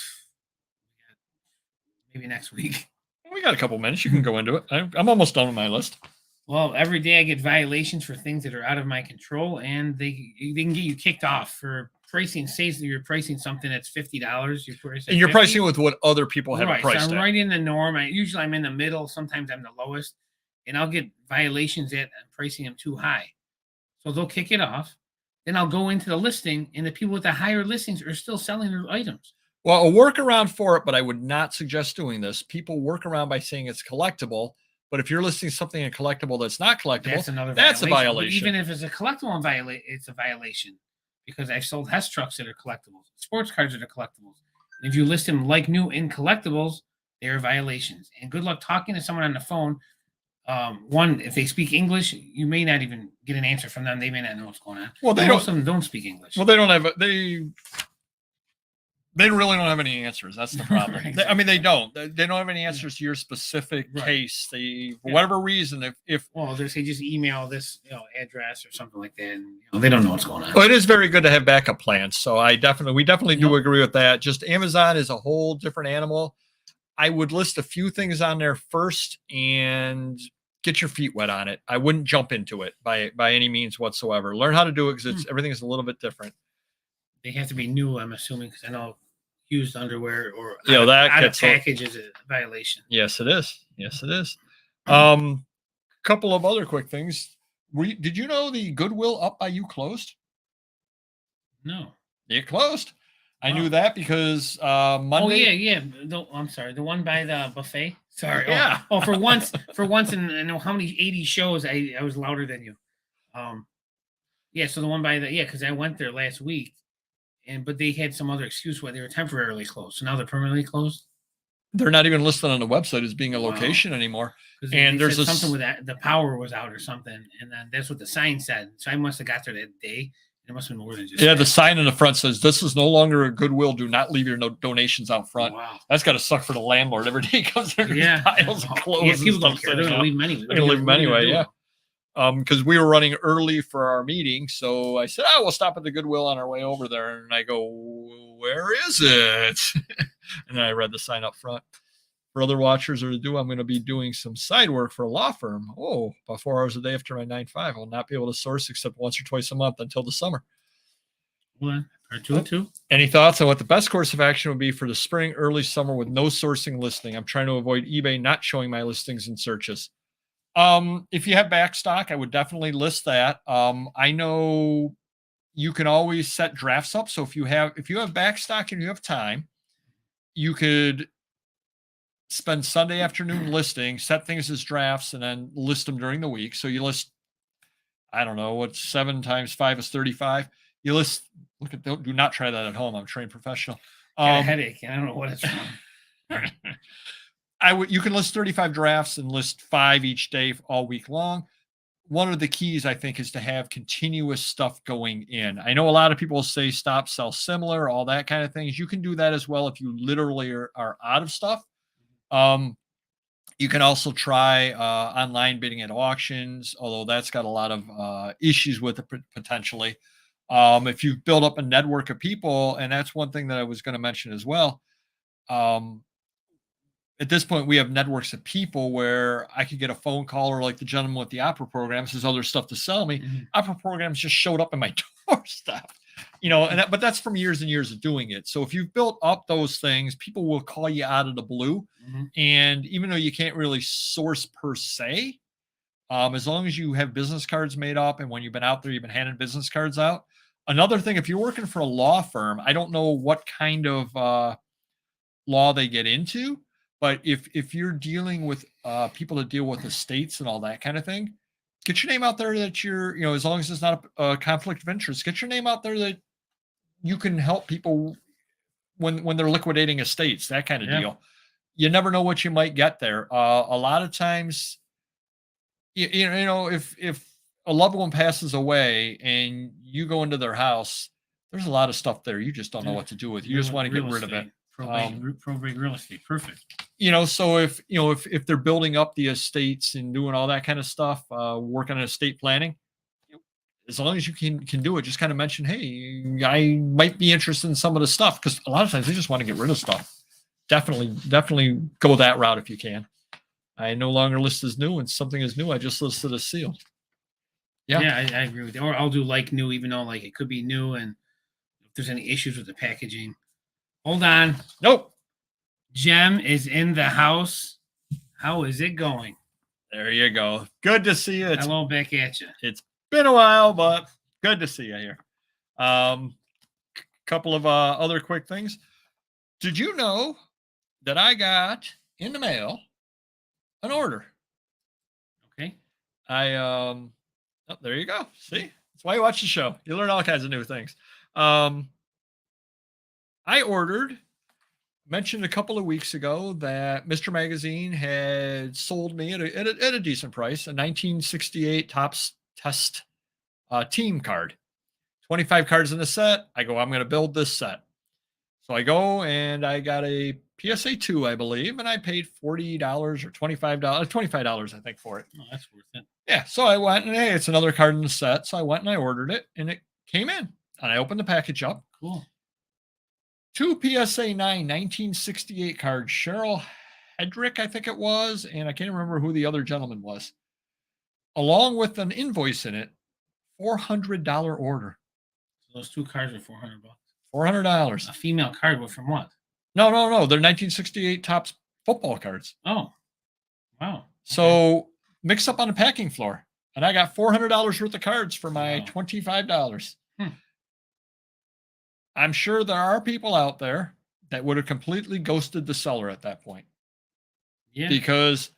Maybe next week. We got a couple minutes. You can go into it. I'm almost done with my list. Well, every day I get violations for things that are out of my control, and they can get you kicked off for pricing. Say that you're pricing something that's $50. And you're pricing with what other people have priced. So I'm right in the norm. Usually I'm in the middle. Sometimes I'm the lowest, and I'll get violations that I'm pricing them too high. So they'll kick it off. Then I'll go into the listing, and the people with the higher listings are still selling their items. Well, a workaround for it, but I would not suggest doing this. People work around by saying it's collectible. But if you're listing something in collectible that's not collectible, that's a violation. But even if it's a collectible and it's a violation because I've sold Hess trucks that are collectibles, sports cars that are collectibles. And if you list them like new in collectibles, they're violations. And good luck talking to someone on the phone. One, if they speak English, you may not even get an answer from them. They may not know what's going on. Well, most of them don't speak English. Well, they don't have they really don't have any answers. That's the problem. Right, exactly. They don't. They don't have any answers to your specific case. They, for whatever reason, if they say just email this address or something like that, and they don't know what's going on. Well, it is very good to have backup plans. So we definitely do agree with that. Just Amazon is a whole different animal. I would list a few things on there first, and get your feet wet on it. I wouldn't jump into it by any means whatsoever. Learn how to do it because everything is a little bit different. They have to be new, I'm assuming, because I know used underwear or that out of gets package is a violation. Yes, it is. Yes, it is. Couple of other quick things. Did you know the Goodwill up by you closed? No. It closed. I knew that because Monday. Oh yeah. I'm sorry, the one by the buffet. Sorry. Yeah. Oh, for once in I know how many 80 shows I was louder than you. Yeah. So the one by because I went there last week, but they had some other excuse why they were temporarily closed. So now they're permanently closed. They're not even listed on the website as being a location anymore. And there's something with that the power was out or something, and then that's what the sign said. So I must have got there that day. It must have been more than just the sign in the front says this is no longer a Goodwill. Do not leave your donations out front. Wow. That's got to suck for the landlord. Every day he comes there, piles of clothes. Yeah, people don't care. They're going to leave them anyway. They're going to leave them anyway, yeah. Because we were running early for our meeting, so I said, we'll stop at the Goodwill on our way over there. And I go, where is it? And then I read the sign up front. For other watchers or to do, I'm going to be doing some side work for a law firm. About 4 hours a day after my 9-5. I'll not be able to source except once or twice a month until the summer. Well, two. Any thoughts on what the best course of action would be for the spring, early summer with no sourcing listing? I'm trying to avoid eBay not showing my listings in searches. If you have back stock, I would definitely list that. I know you can always set drafts up. So if you have back stock and you have time, you could spend Sunday afternoon listing, set things as drafts, and then list them during the week. So you list, I don't know, what's 7 times 5 is 35. You list, do not try that at home. I'm a trained professional. Got a headache. I don't know what it's from. You can list 35 drafts and list 5 each day all week long. One of the keys, I think, is to have continuous stuff going in. I know a lot of people say stop, sell similar, all that kind of things. You can do that as well if you literally are out of stuff. You can also try online bidding at auctions, although that's got a lot of issues with it potentially. If you build up a network of people, and that's one thing that I was going to mention as well. At this point, we have networks of people where I could get a phone call, or like the gentleman with the opera programs, has other stuff to sell me. Mm-hmm. Opera programs just showed up in my doorstep, but that's from years and years of doing it. So if you've built up those things, people will call you out of the blue. Mm-hmm. And even though you can't really source per se, as long as you have business cards made up, and when you've been out there, you've been handing business cards out. Another thing, if you're working for a law firm, I don't know what kind of law they get into, but if you're dealing with people that deal with estates and all that kind of thing, get your name out there that you're, as long as it's not a conflict of interest, get your name out there that you can help people when they're liquidating estates, that kind of deal. You never know what you might get there. A lot of times, if a loved one passes away and you go into their house, there's a lot of stuff there you just don't know what to do with. You just want to get rid of it. Probate real estate, perfect. So if they're building up the estates and doing all that kind of stuff, working on estate planning, as long as you can do it, just kind of mention, hey, I might be interested in some of the stuff, because a lot of times they just want to get rid of stuff. Definitely go that route if you can. I no longer list as new, and something is new, I just listed as sealed. Yeah, I agree with you. Or I'll do like new, even though like it could be new, and if there's any issues with the packaging. Hold on. Nope. Jem is in the house. How is it going? There you go. Good to see you. Hello back at you. It's been a while, but good to see you here. Couple of other quick things. Did you know that I got in the mail an order? Okay. There you go. See? That's why you watch the show. You learn all kinds of new things. I mentioned a couple of weeks ago that Mr. Magazine had sold me at a decent price, a 1968 Topps Test team card. 25 cards in the set. I go, I'm going to build this set. So I go and I got a PSA 2, I believe, and I paid $40 or $25, I think, for it. Oh, that's worth it. Yeah. So I went and, hey, it's another card in the set. So I went and I ordered it, and it came in, and I opened the package up. Cool. 2 PSA 9 1968 cards, Cheryl Hedrick, I think it was, and I can't remember who the other gentleman was. along with an invoice in it, $400 order. So those 2 cards were $400. $400. A female card, but from what? No. They're 1968 Topps football cards. Oh, wow. So mixed up on the packing floor. And I got $400 worth of cards for my Wow. $25. Hmm. I'm sure there are people out there that would have completely ghosted the seller at that point. Yeah. Because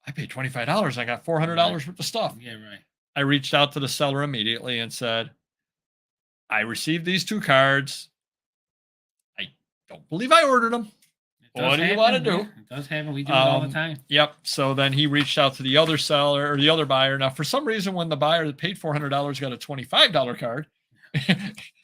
I paid $25. I got $400 worth of stuff. Yeah, right. I reached out to the seller immediately and said, I received these 2 cards. I don't believe I ordered them. What do you want to do? Yeah, it does happen. We do it all the time. Yep. So then he reached out to the other seller or the other buyer. Now, for some reason, when the buyer that paid $400 got a $25 card,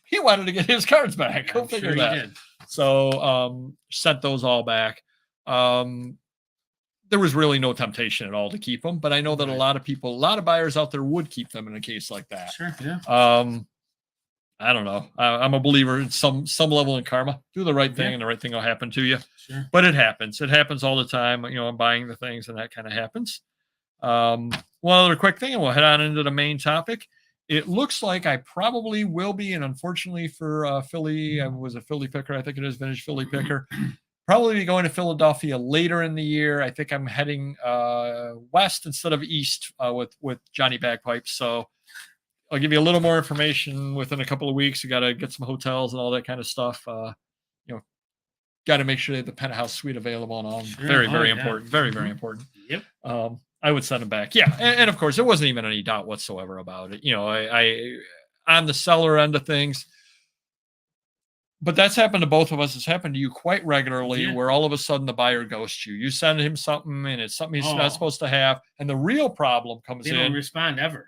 he wanted to get his cards back. Go figure that. Did. So sent those all back. There was really no temptation at all to keep them, but I know that a lot of buyers out there would keep them in a case like that. Sure. Yeah. I don't know. I'm a believer in some level in karma. Do the right thing and the right thing will happen to you. Sure. But it happens. It happens all the time. I'm buying the things and that kind of happens. One other quick thing, and we'll head on into the main topic. It looks like I probably will be, and unfortunately for Philly, I was a Philly picker. I think it is vintage Philly picker. Probably be going to Philadelphia later in the year. I think I'm heading west instead of east with Johnny Bagpipes. So I'll give you a little more information within a couple of weeks. You got to get some hotels and all that kind of stuff. Got to make sure they have the penthouse suite available and all. Sure. Very important. Very important. Yep. I would send them back. Yeah. And of course, there wasn't even any doubt whatsoever about it. I on the seller end of things, but that's happened to both of us. It's happened to you quite regularly where all of a sudden the buyer ghosts you. You send him something and it's something he's not supposed to have. And the real problem comes in. They don't respond ever.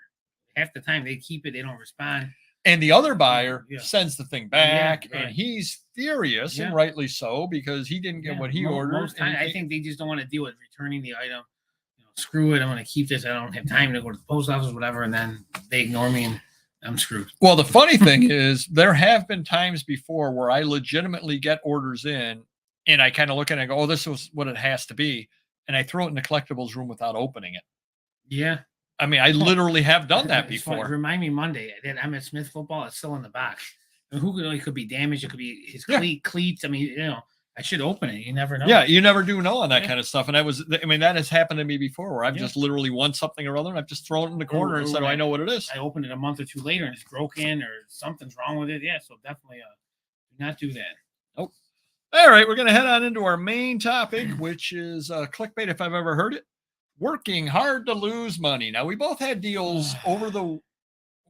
Half the time they keep it, they don't respond. And the other buyer sends the thing back, right. and he's furious, and rightly so, because he didn't get what he ordered. Most time, I think they just don't want to deal with returning the item. Screw it, I'm going to keep this. I don't have time to go to the post office, whatever, and then they ignore me, and I'm screwed. Well, the funny thing is, there have been times before where I legitimately get orders in, and I kind of look at it and go, "Oh, this is what it has to be," and I throw it in the collectibles room without opening it. Yeah. I mean, I literally have done that before. Remind me Monday. I'm at Smith football. It's still in the box. And it could be damaged. It could be his cleats. I mean, I should open it. You never know. Yeah, you never do know on that kind of stuff. And that has happened to me before where I've just literally won something or other and I've just thrown it in the corner and said, I know what it is. I opened it a month or two later and it's broken or something's wrong with it. Yeah, so definitely do not do that. Nope. All right, we're going to head on into our main topic, which is clickbait, if I've ever heard it. Working hard to lose money. Now, we both had deals over the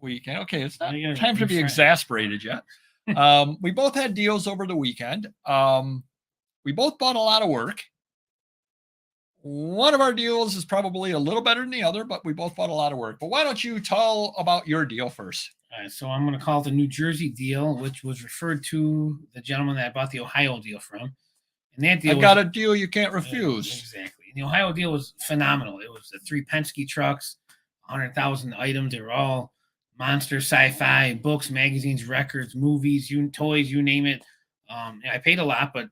weekend. Okay, it's not time to be exasperated yet. We both had deals over the weekend. We both bought a lot of work. One of our deals is probably a little better than the other, but we both bought a lot of work. But why don't you tell about your deal first? All right, so I'm going to call it the New Jersey deal, which was referred to the gentleman that I bought the Ohio deal from. And that deal got a deal you can't refuse. Exactly. The Ohio deal was phenomenal. It was the 3 Penske trucks, 100,000 items. They were all monster sci-fi, books, magazines, records, movies, toys, you name it. I paid a lot, but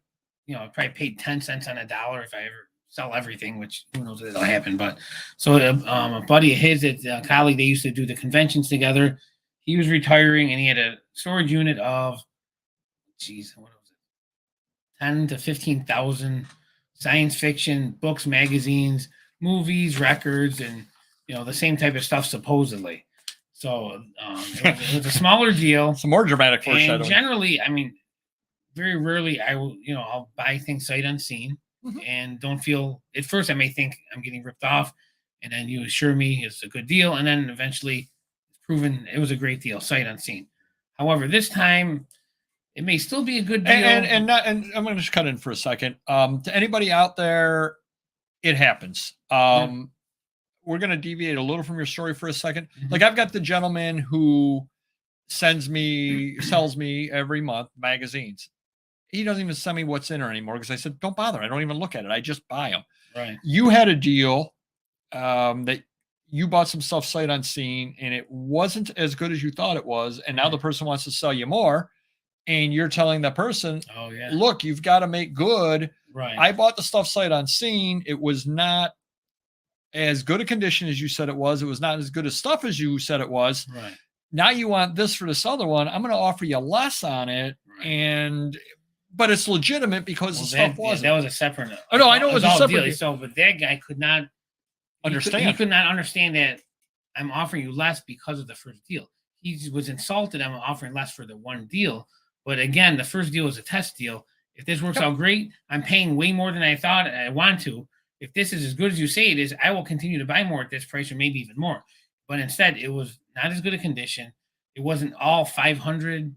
I probably paid 10 cents on a dollar if I ever sell everything, which who knows if it'll happen. But so a buddy of his, a colleague, they used to do the conventions together. He was retiring and he had a storage unit of, what was it? 10 to 15,000 science fiction books, magazines, movies, records, and the same type of stuff supposedly. So it was a smaller deal. Some more dramatic foreshadowing. And generally, I mean, very rarely I will, I'll buy things sight unseen and don't feel. At first, I may think I'm getting ripped off, and then you assure me it's a good deal, and then eventually it's proven it was a great deal sight unseen. However, this time. It may still be a good deal. And I'm going to just cut in for a second. To anybody out there, it happens. We're going to deviate a little from your story for a second. Like I've got the gentleman who sells me every month magazines. He doesn't even send me what's in there anymore because I said, don't bother. I don't even look at it. I just buy them. Right. You had a deal that you bought some stuff sight unseen and it wasn't as good as you thought it was. And now the person wants to sell you more. And you're telling that person, look, you've got to make good. Right. I bought the stuff sight unseen. It was not as good a condition as you said it was. It was not as good as stuff as you said it was. Right. Now you want this for this other one. I'm going to offer you less on it. Right. But it's legitimate because the stuff wasn't. That was a separate. Oh, no, I know it was a separate deal. So, but that guy could not understand. He could not understand that I'm offering you less because of the first deal. He was insulted. I'm offering less for the one deal. But again, the first deal was a test deal. If this works out great, I'm paying way more than I thought I want to. If this is as good as you say it is, I will continue to buy more at this price or maybe even more. But instead, it was not as good a condition. It wasn't all 500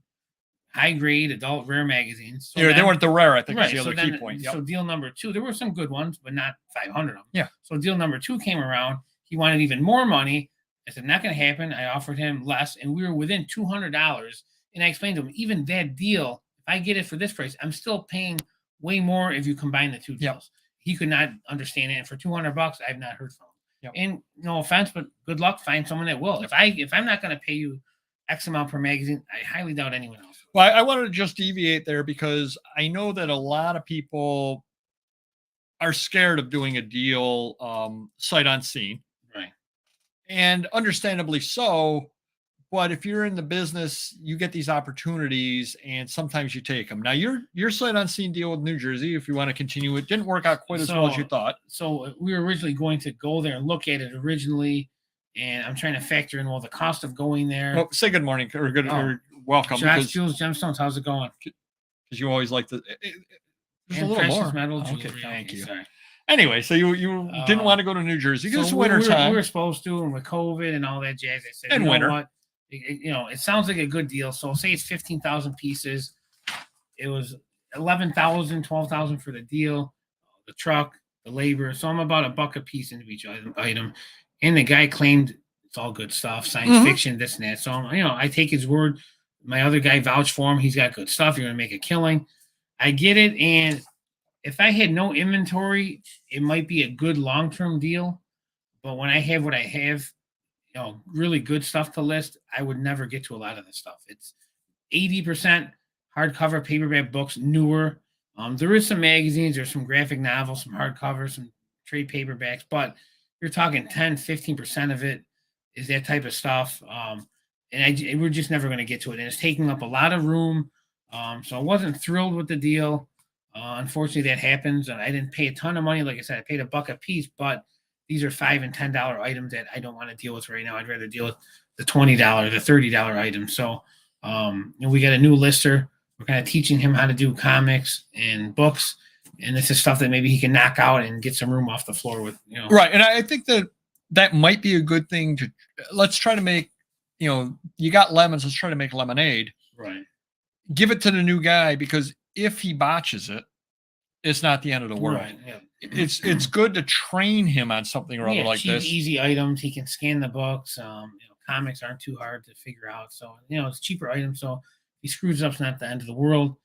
high-grade adult rare magazines. So they weren't the rare, I think, right, is the other key point. So deal number 2, there were some good ones, but not 500 of them. Yeah. So deal number 2 came around. He wanted even more money. I said, not going to happen. I offered him less, and we were within $200. And I explained to him, even that deal, if I get it for this price, I'm still paying way more if you combine the two deals. He could not understand it. And for $200, I've not heard from him. And no offense, but good luck. Find someone that will. If I'm not going to pay you X amount per magazine, I highly doubt anyone else. Well, I wanted to just deviate there because I know that a lot of people are scared of doing a deal sight unseen. Right. And understandably so. But if you're in the business, you get these opportunities and sometimes you take them. Now your sight unseen deal with New Jersey, if you want to continue, it didn't work out quite as well as you thought. So we were originally going to go there and look at it originally. And I'm trying to factor in, the cost of going there. Well, say good morning or or welcome. Josh Jules Gemstones, how's it going? Because you always like to. There's a little more. Metal okay, thank you. Sorry. Anyway, so you didn't want to go to New Jersey because it's winter time. We were supposed to, and with COVID and all that jazz, I said, and winter. What? It sounds like a good deal. So say it's 15,000 pieces. It was 11,000, 12,000 for the deal, the truck, the labor. So I'm about $1 a piece into each item. And the guy claimed it's all good stuff, science fiction, this and that. So, I take his word. My other guy vouched for him. He's got good stuff. You're going to make a killing. I get it. And if I had no inventory, it might be a good long-term deal. But when I have what I have, really good stuff to list, I would never get to a lot of this stuff. It's 80% hardcover paperback books, newer. There is some magazines, there's some graphic novels, some hardcovers, some trade paperbacks, but you're talking 10, 15% of it is that type of stuff. And we're just never going to get to it. And it's taking up a lot of room. So I wasn't thrilled with the deal. Unfortunately, that happens. I didn't pay a ton of money. Like I said, I paid $1 a piece, but these are $5 and $10 items that I don't want to deal with right now. I'd rather deal with the $20, the $30 items. So we got a new lister. We're kind of teaching him how to do comics and books. And this is stuff that maybe he can knock out and get some room off the floor with, Right. And I think that might be a good thing let's try to make, you got lemons, let's try to make lemonade. Right. Give it to the new guy because if he botches it, it's not the end of the world. Right. Yeah. It's good to train him on something or other like cheap, this. Easy items. He can scan the books. Comics aren't too hard to figure out. So, it's cheaper items. So he screws up, it's not the end of the world.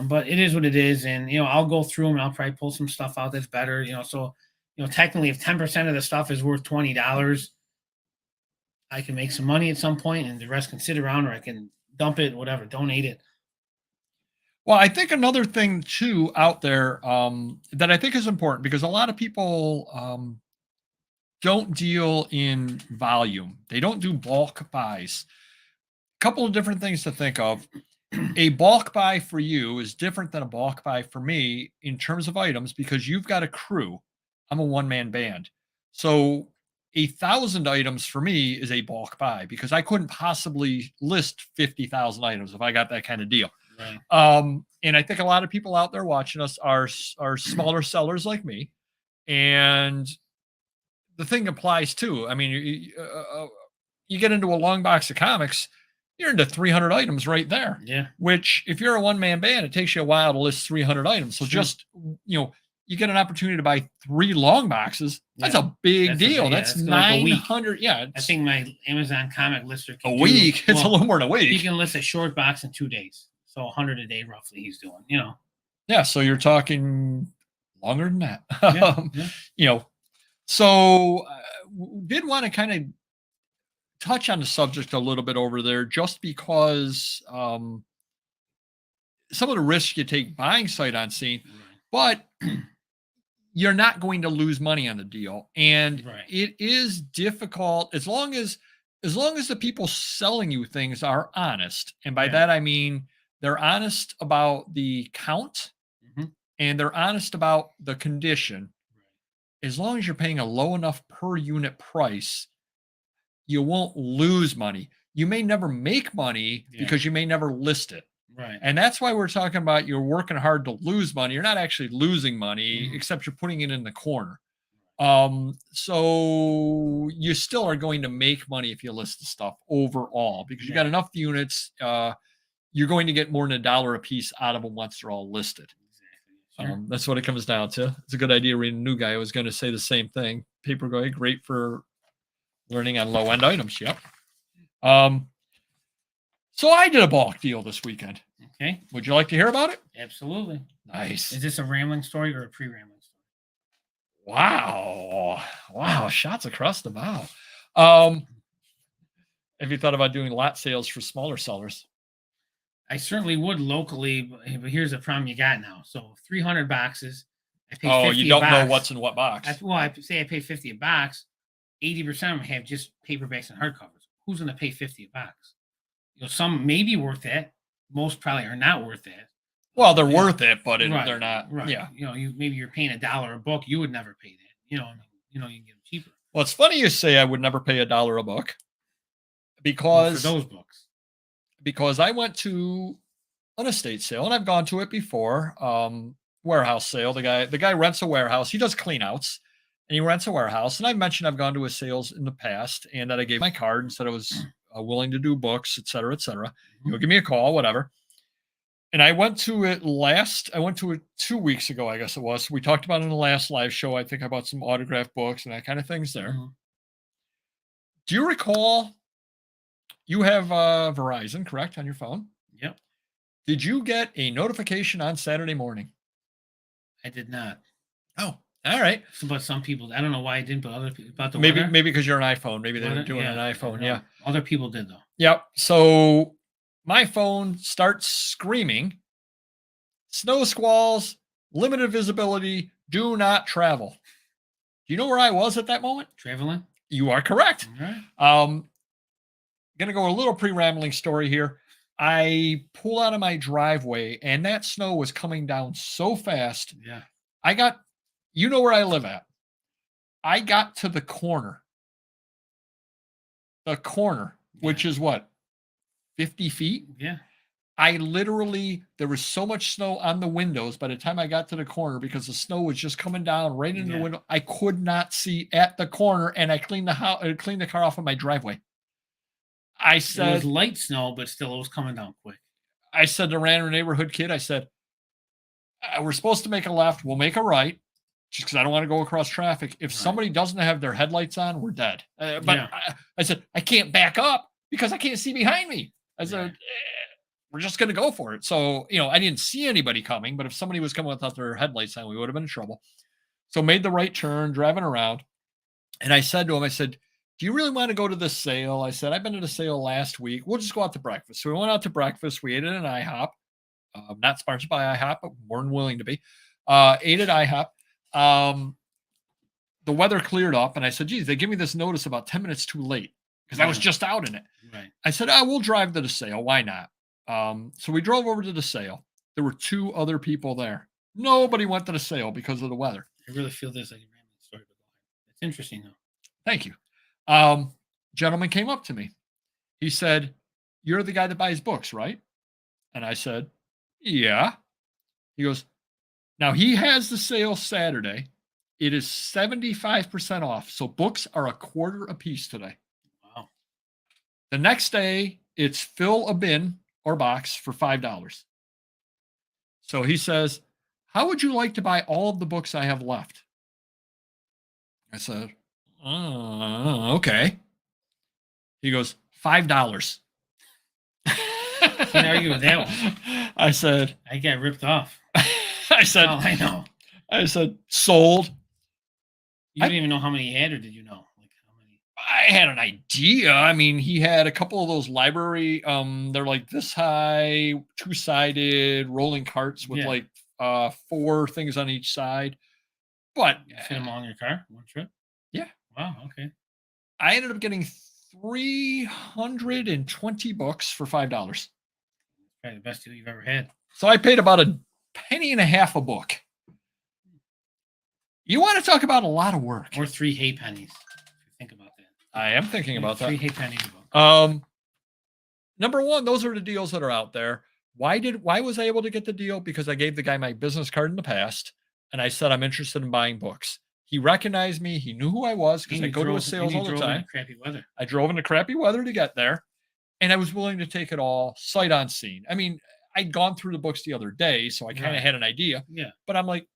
But it is what it is. And, I'll go through them and I'll probably pull some stuff out that's better, so, technically if 10% of the stuff is worth $20, I can make some money at some point and the rest can sit around or I can dump it, whatever, donate it. Well, I think another thing too out there that I think is important because a lot of people don't deal in volume. They don't do bulk buys. A couple of different things to think of. A bulk buy for you is different than a bulk buy for me in terms of items because you've got a crew. I'm a one-man band. So 1,000 items for me is a bulk buy because I couldn't possibly list 50,000 items if I got that kind of deal. Right. And I think a lot of people out there watching us are smaller sellers like me. And the thing applies too. I mean, you get into a long box of comics, you're into 300 items right there. Yeah. Which if you're a one-man band, it takes you a while to list 300 items. So just, you get an opportunity to buy 3 long boxes. That's a big deal. That's 900. Yeah. I think my Amazon comic lister can a week. It's a little more than a week. He can list a short box in 2 days. So 100 a day roughly he's doing, Yeah. So you're talking longer than that. Yeah. So did want to kind of touch on the subject a little bit over there just because some of the risks you take buying sight unseen, but you're not going to lose money on the deal. And Right. it is difficult as long as the people selling you things are honest. And by Yeah. that I mean they're honest about the count Mhm. and they're honest about the condition. As long as you're paying a low enough per unit price, you won't lose money. You may never make money Yeah. because you may never list it. Right. And that's why we're talking about you're working hard to lose money. You're not actually losing money, Mhm. except you're putting it in the corner. So you still are going to make money if you list the stuff overall because you got Yeah. enough units. You're going to get more than $1 a piece out of them once they're all listed. Exactly. Sure. That's what it comes down to. It's a good idea reading a new guy. I was going to say the same thing. Paper going great for learning on low end items. Yep. So I did a bulk deal this weekend. Okay. Would you like to hear about it? Absolutely. Nice. Is this a rambling story or a pre-rambling story? Wow. Shots across the bow. Have you thought about doing lot sales for smaller sellers? I certainly would locally, but here's the problem you got now. So 300 boxes. I pay Oh, 50 you a don't know box. what's in what box. I say I pay 50 a box. 80% of them have just paperbacks and hardcovers. Who's going to pay 50 a box? Some may be worth that. Most probably are not worth that. Well, they're Yeah. worth it, but Right. they're not. Right. Yeah. Maybe you're paying $1 a book. You would never pay that. You can get them cheaper. Well, it's funny you say I would never pay $1 a book For because those books. I went to an estate sale and I've gone to it before. Warehouse sale. The guy rents a warehouse. He does clean outs and he rents a warehouse. And I've mentioned I've gone to his sales in the past and that I gave my card and said I was willing to do books, et cetera, et cetera. Give me a call, whatever. And I went to it 2 weeks ago, I guess it was. We talked about it in the last live show. I think I bought some autographed books and that kind of things there. Mhm. Do you recall you have Verizon, correct, on your phone? Yep. Did you get a notification on Saturday morning? I did not. Oh, all right. But some people, I don't know why I didn't, but other people about the Maybe weather. because you're an iPhone. Maybe they Weather? didn't do it on an iPhone. Yeah. Other people did though. Yep. So my phone starts screaming, snow squalls, limited visibility, do not travel. Do you know where I was at that moment? Traveling. You are correct. All right. Gonna go a little pre-rambling story here. I pull out of my driveway and that snow was coming down so fast. Yeah. You know where I live at. I got to the corner. Which is what? 50 feet? Yeah. There was so much snow on the windows by the time I got to the corner because the snow was just coming down right into the window. I could not see at the corner and I cleaned the car off of my driveway. I said it was light snow, but still it was coming down quick. I said to random neighborhood kid, I said, we're supposed to make a left. We'll make a right just because I don't want to go across traffic. If somebody doesn't have their headlights on, we're dead. I said, I can't back up because I can't see behind me. I said, we're just going to go for it. So, I didn't see anybody coming, but if somebody was coming without their headlights on, we would have been in trouble. So made the right turn, driving around. And I said to him, do you really want to go to this sale? I said, I've been to the sale last week. We'll just go out to breakfast. So we went out to breakfast. We ate at an IHOP. Not sponsored by IHOP, but more than willing to be. Ate at IHOP. The weather cleared up. And I said, geez, they give me this notice about 10 minutes too late because I was just out in it. Right. I said, we'll drive to the sale. Why not? So we drove over to the sale. There were 2 other people there. Nobody went to the sale because of the weather. I really feel this like a random story. It's interesting though. Thank you. Gentleman came up to me. He said, you're the guy that buys books, right? And I said, yeah. He goes, now he has the sale Saturday. It is 75% off. So books are $0.25 a piece today. Wow. The next day, it's fill a bin or box for $5. So he says, how would you like to buy all of the books I have left? I said, okay. He goes, $5. Can't argue with that one. I said, I got ripped off. I said, Oh, I know. I said, sold. You didn't even know how many he had, or did you know? Like how many? I had an idea. I mean, he had a couple of those library, they're like this high, 2-sided rolling carts with like 4 things on each side. But You fit them all in your car, one trip? Yeah. Wow, okay. I ended up getting 320 books for $5. Probably the best deal you've ever had. So I paid about a penny and a half a book. You want to talk about a lot of work. Or 3 hay pennies, if you think about that. I am thinking about that. 3 hay pennies a book. Number one, those are the deals that are out there. Why was I able to get the deal? Because I gave the guy my business card in the past, and I said I'm interested in buying books. He recognized me. He knew who I was because I go to his sales all the time. Crappy weather. I drove in the crappy weather to get there, and I was willing to take it all sight unseen. I mean, I'd gone through the books the other day, so I kind of had an idea. Yeah. But I'm like,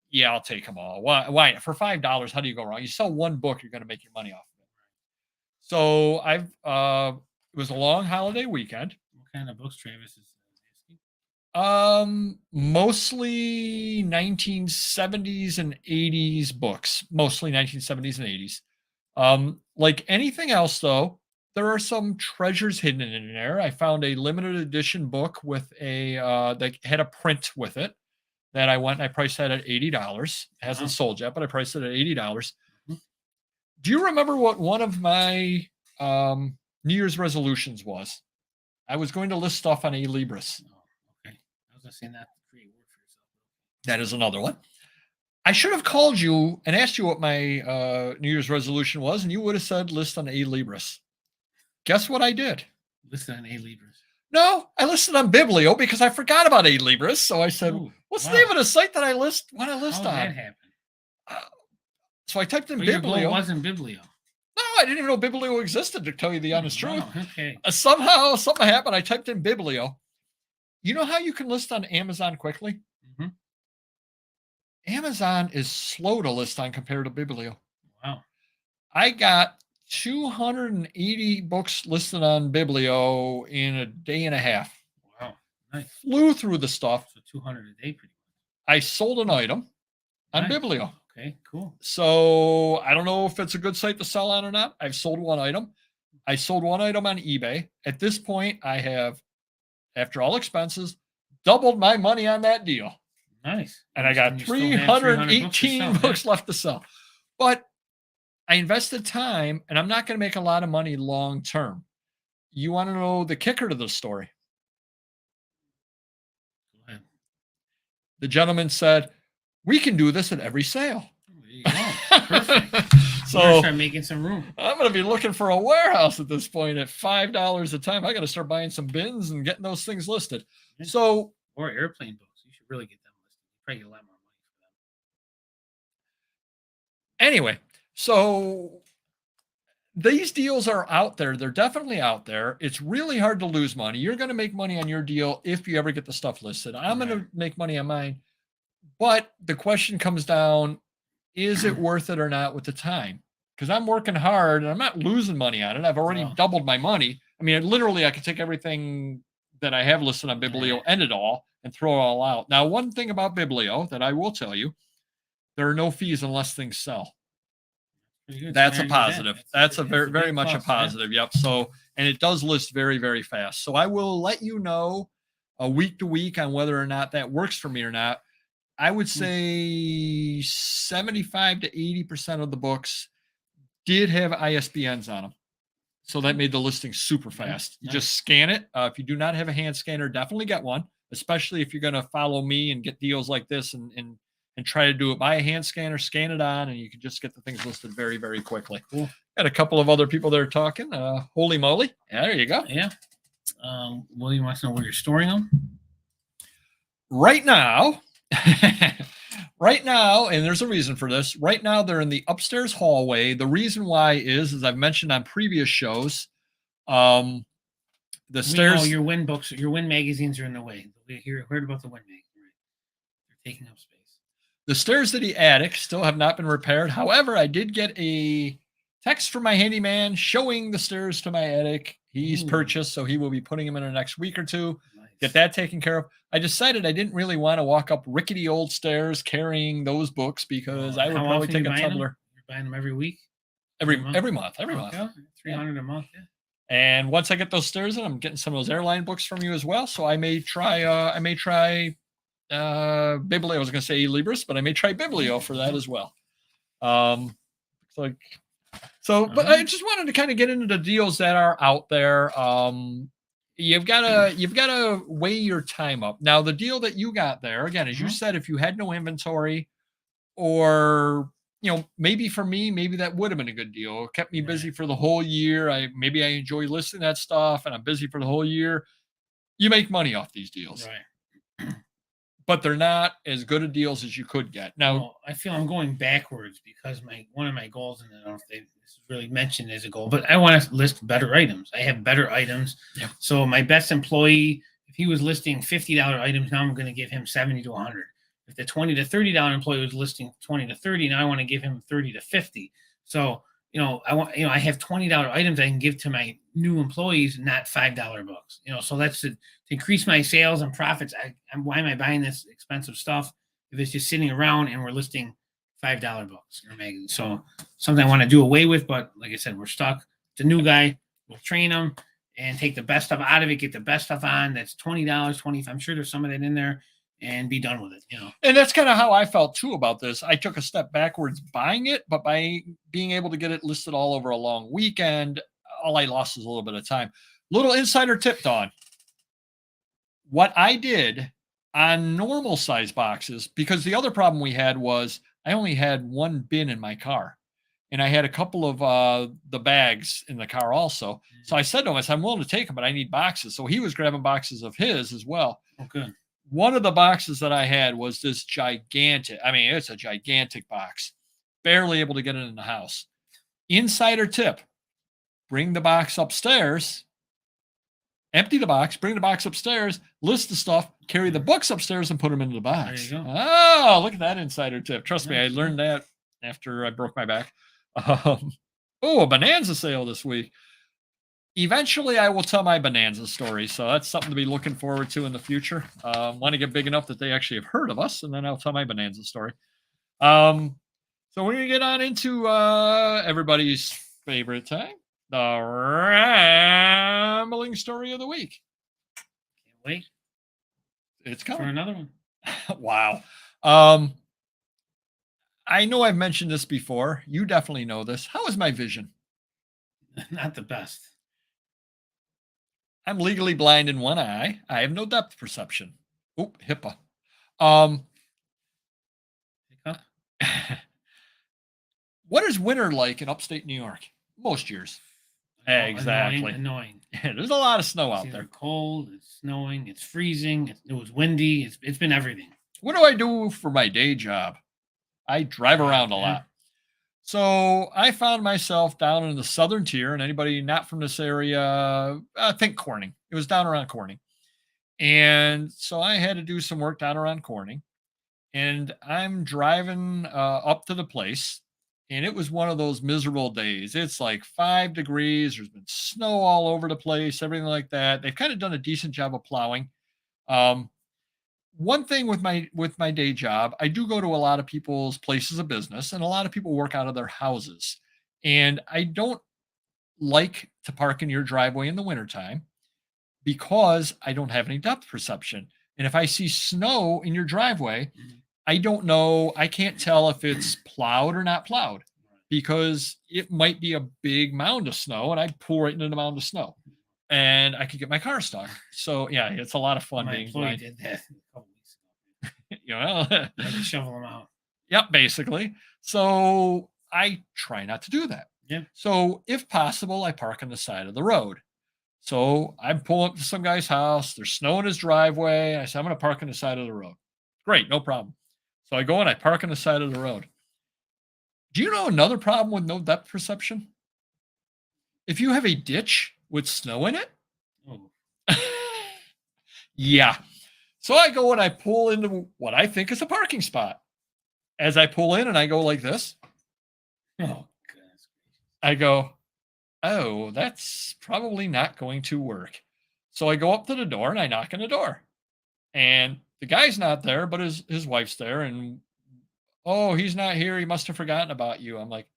yeah, I'll take them all. Why? For $5, how do you go wrong? You sell one book, you're going to make your money off of it. So it was a long holiday weekend. What kind of books, Travis, is asking? Mostly 1970s and 80s books. Mostly 1970s and 80s. Like anything else, though, there are some treasures hidden in there. I found a limited edition book with that had a print with it that I went and I priced that at $80. It hasn't sold yet, but I priced it at $80. Mm-hmm. Do you remember what one of my New Year's resolutions was? I was going to list stuff on A-Libris. Oh, okay. I was going to say that to create work for yourself. That is another one. I should have called you and asked you what my New Year's resolution was, and you would have said list on A-Libris. Guess what I did? Listed on A-Libris. No, I listed on Biblio because I forgot about A-Libris. So I said, what's the name of the site that I want to list on? How did that happen? So I typed in Biblio. Biblio. It wasn't Biblio. No, I didn't even know Biblio existed, to tell you the honest truth. Okay. Somehow, something happened. I typed in Biblio. You know how you can list on Amazon quickly? Mm-hmm. Amazon is slow to list on compared to Biblio. Wow. I got 280 books listed on Biblio in a day and a half. Wow. Nice. Flew through the stuff. So 200 a day pretty much. I sold an item on Biblio. Okay, cool. So I don't know if it's a good site to sell on or not. I've sold one item. I sold one item on eBay. At this point, I have, after all expenses, doubled my money on that deal. Nice. And I got 318 books left to sell. But I invested time, and I'm not going to make a lot of money long term. You want to know the kicker to the story? Go ahead. The gentleman said, we can do this at every sale. There you go. Perfect. So start making some room. I'm going to be looking for a warehouse at this point at $5 a time. I got to start buying some bins and getting those things listed. Yeah. So, or airplane books. You should really get them listed. You probably get a lot more money for them. Anyway, so these deals are out there. They're definitely out there. It's really hard to lose money. You're going to make money on your deal if you ever get the stuff listed. I'm going to make money on mine. But the question comes down, is it worth it or not with the time? Because I'm working hard and I'm not losing money on it. I've already doubled my money. I mean, I could take everything that I have listed on Biblio, end it all, and throw it all out. Now, one thing about Biblio that I will tell you, there are no fees unless things sell. That's a positive. That's a very, very much a positive. Yep. So, and it does list very, very fast. So I will let you know week to week on whether or not that works for me or not. I would say 75 to 80% of the books did have ISBNs on them. So that made the listing super fast. You just scan it. If you do not have a hand scanner, definitely get one, especially if you're going to follow me and get deals like this and try to do it by a hand scanner, scan it on, and you can just get the things listed very, very quickly. Cool. Got a couple of other people that are talking. Holy moly. Yeah, there you go. Yeah. William wants to know where you're storing them. Right now, and there's a reason for this. Right now, they're in the upstairs hallway. The reason why is, as I've mentioned on previous shows, the stairs. Your Win books, your Win magazines are in the way. We heard about the Win magazine. They're taking up space. The stairs to the attic still have not been repaired. However, I did get a text from my handyman showing the stairs to my attic. He's purchased, so he will be putting them in the next week or two. Nice. Get that taken care of. I decided I didn't really want to walk up rickety old stairs carrying those books because I would probably take a tumbler. You're buying them every week? Every month. Every month. 300 a month, yeah. And once I get those stairs in, I'm getting some of those airline books from you as well. So I may try Biblio. I was going to say Libris, but I may try Biblio for that as well. It's like, so, but I just wanted to kind of get into the deals that are out there. You've got to weigh your time up. Now, the deal that you got there, again, as you said, if you had no inventory, or maybe for me, maybe that would have been a good deal. It kept me busy for the whole year. Maybe I enjoy listing that stuff, and I'm busy for the whole year. You make money off these deals, right? But they're not as good of deals as you could get. Now, I feel I'm going backwards because one of my goals, and I don't know if this is really mentioned as a goal, but I want to list better items. I have better items. Yep. So my best employee, if he was listing $50 items, now I'm going to give him 70 to 100. If the $20 to $30 employee was listing 20 to 30, now I want to give him 30 to 50. So, I have $20 items I can give to my new employees, not $5 books. So that's to increase my sales and profits. Why am I buying this expensive stuff if it's just sitting around and we're listing $5 books or magazines? So something I want to do away with, but like I said, we're stuck. It's a new guy. We'll train him and take the best stuff out of it, get the best stuff on. That's $20, $25. I'm sure there's some of that in there, and be done with it, And that's kind of how I felt too about this. I took a step backwards buying it, but by being able to get it listed all over a long weekend, all I lost is a little bit of time. Little insider tip, Dawn. What I did on normal size boxes, because the other problem we had was I only had one bin in my car, and I had a couple of the bags in the car also. So I said to him, I'm willing to take them, but I need boxes. So he was grabbing boxes of his as well. Oh, good. One of the boxes that I had was this gigantic, it's a gigantic box, barely able to get it in the house. Insider tip, bring the box upstairs, empty the box, bring the box upstairs, list the stuff, carry the books upstairs and put them into the box. There you go. Oh, look at that insider tip. Trust me, I learned that after I broke my back. A Bonanza sale this week. Eventually, I will tell my Bonanza story, so that's something to be looking forward to in the future. Want to get big enough that they actually have heard of us, and then I'll tell my Bonanza story. So we're going to get on into everybody's favorite time, the rambling story of the week. Can't wait. It's coming. For another one. Wow. I know I've mentioned this before. You definitely know this. How is my vision? Not the best. I'm legally blind in one eye. I have no depth perception. Oop, HIPAA. What is winter like in upstate New York? Most years. Exactly. Annoying. There's a lot of snow out It's there. Cold, it's snowing, it's freezing, it was windy, it's been everything. What do I do for my day job? I drive around a lot. So I found myself down in the southern tier, and anybody not from this area, think Corning. It was down around Corning. And so I had to do some work down around Corning. And I'm driving up to the place, and it was one of those miserable days. It's like 5 degrees. There's been snow all over the place, everything like that. They've kind of done a decent job of plowing. One thing with my day job, I do go to a lot of people's places of business, and a lot of people work out of their houses. And I don't like to park in your driveway in the wintertime because I don't have any depth perception. And if I see snow in your driveway, I don't know, I can't tell if it's plowed or not plowed, because it might be a big mound of snow and I'd pull right into the mound of snow and I could get my car stuck. So yeah, it's a lot of fun being blind. Did that a couple weeks ago. I had to shovel them out. Yep, basically. So I try not to do that. Yeah. So if possible, I park on the side of the road. So I'm pulling up to some guy's house. There's snow in his driveway. I said, I'm going to park on the side of the road. Great, no problem. So I go and I park on the side of the road. Do you know another problem with no depth perception? If you have a ditch with snow in it. Oh. Yeah. So I go and I pull into what I think is a parking spot. As I pull in and I go like this. Oh, goodness. I go, oh, that's probably not going to work. So I go up to the door and I knock on the door. And the guy's not there, but his wife's there. And, oh, he's not here. He must have forgotten about you. I'm like,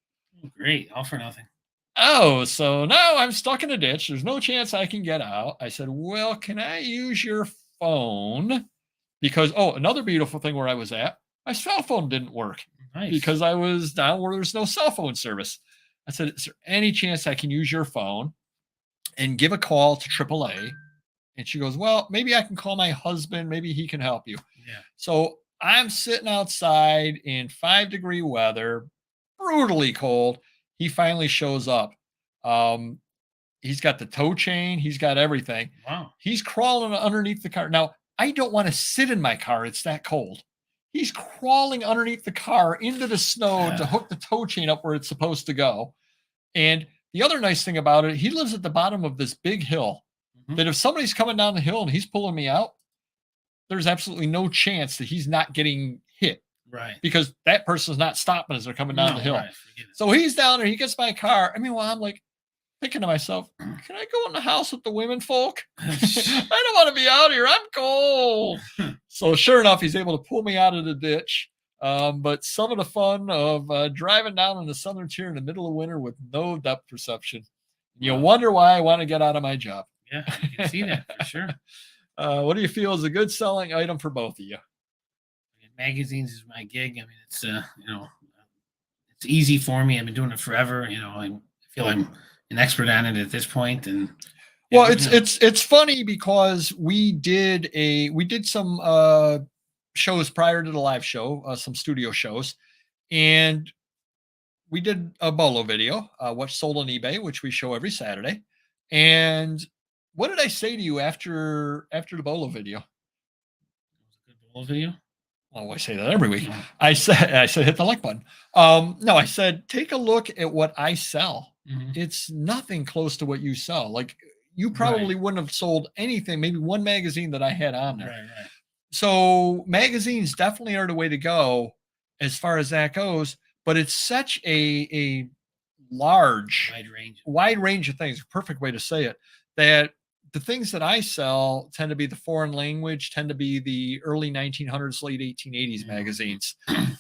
oh, great. All for nothing. Oh, so now I'm stuck in a ditch. There's no chance I can get out. I said, well, can I use your phone because, oh, another beautiful thing where I was at, my cell phone didn't work Nice. because I was down where there's no cell phone service. I said, is there any chance I can use your phone and give a call to AAA? And she goes, well, maybe I can call my husband. Maybe he can help you. Yeah. So I'm sitting outside in 5-degree weather, brutally cold. He finally shows up. He's got the tow chain. He's got everything. Wow. He's crawling underneath the car. Now, I don't want to sit in my car. It's that cold. He's crawling underneath the car into the snow to hook the tow chain up where it's supposed to go. And the other nice thing about it, he lives at the bottom of this big hill that if somebody's coming down the hill and he's pulling me out, there's absolutely no chance that he's not getting hit. Right. Because that person's not stopping as they're coming down the hill. Right. So he's down there, he gets my car. I mean, well, I'm like thinking to myself, can I go in the house with the women folk? I don't want to be out here. I'm cold. So sure enough, he's able to pull me out of the ditch. But some of the fun of driving down in the southern tier in the middle of winter with no depth perception. You wonder why I want to get out of my job. Yeah, I can see that for sure. What do you feel is a good selling item for both of you? Magazines is my gig. I mean, it's it's easy for me. I've been doing it forever. I feel I'm an expert on it at this point. And well, it's funny because we did some shows prior to the live show, some studio shows, and we did a bolo video, what's sold on eBay, which we show every Saturday. And what did I say to you after the bolo video? Good bolo video. Oh, I say that every week. I said hit the like button. No, I said take a look at what I sell. It's nothing close to what you sell. Like you probably wouldn't have sold anything, maybe one magazine that I had on there. Right. So magazines definitely are the way to go as far as that goes. But it's such a large, wide range of things. Perfect way to say it. That the things that I sell tend to be the foreign language, tend to be the early 1900s, late 1880s magazines.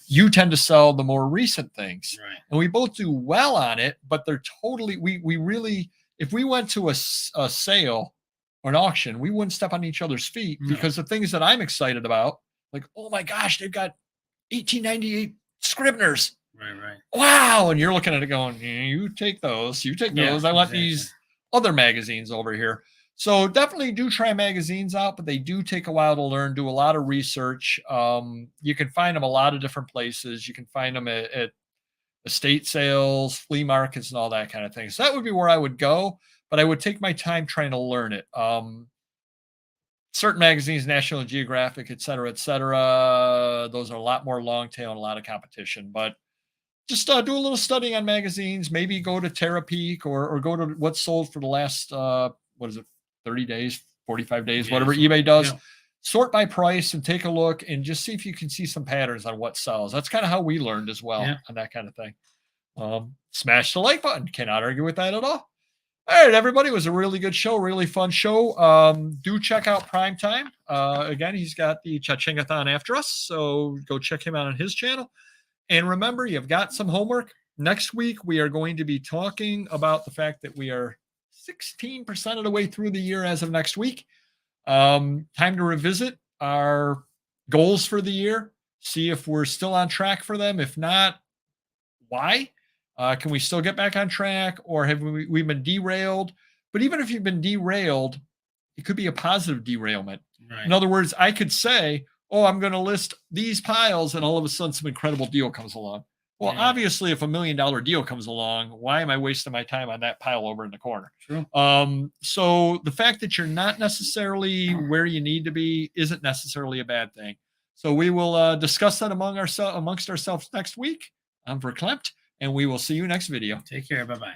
You tend to sell the more recent things. Right. And we both do well on it, but they're totally, we really, if we went to a sale or an auction, we wouldn't step on each other's feet because the things that I'm excited about, like, oh my gosh, they've got 1898 Scribners. Right. Wow. And you're looking at it going, you take those. I want these other magazines over here. So definitely do try magazines out, but they do take a while to learn, do a lot of research. You can find them a lot of different places. You can find them at estate sales, flea markets, and all that kind of thing. So that would be where I would go, but I would take my time trying to learn it. Certain magazines, National Geographic, et cetera, those are a lot more long tail and a lot of competition, but just do a little studying on magazines, maybe go to Terapeak or go to what's sold for the last, 30 days, 45 days, whatever eBay does. Yeah. Sort by price and take a look and just see if you can see some patterns on what sells. That's kind of how we learned as well on that kind of thing. Smash the like button. Cannot argue with that at all. All right, everybody. It was a really good show, really fun show. Do check out Primetime. Again, he's got the Cha-Ching-a-thon after us, so go check him out on his channel. And remember, you've got some homework. Next week, we are going to be talking about the fact that we are 16% of the way through the year as of next week. Time to revisit our goals for the year, see if we're still on track for them. If not, why? Can we still get back on track, or have we been derailed? But even if you've been derailed, it could be a positive derailment. Right. In other words, I could say, oh, I'm going to list these piles, and all of a sudden some incredible deal comes along. Well, obviously, if $1 million deal comes along, why am I wasting my time on that pile over in the corner? True. So the fact that you're not necessarily where you need to be isn't necessarily a bad thing. So we will discuss that amongst ourselves next week. I'm verklempt, and we will see you next video. Take care. Bye-bye.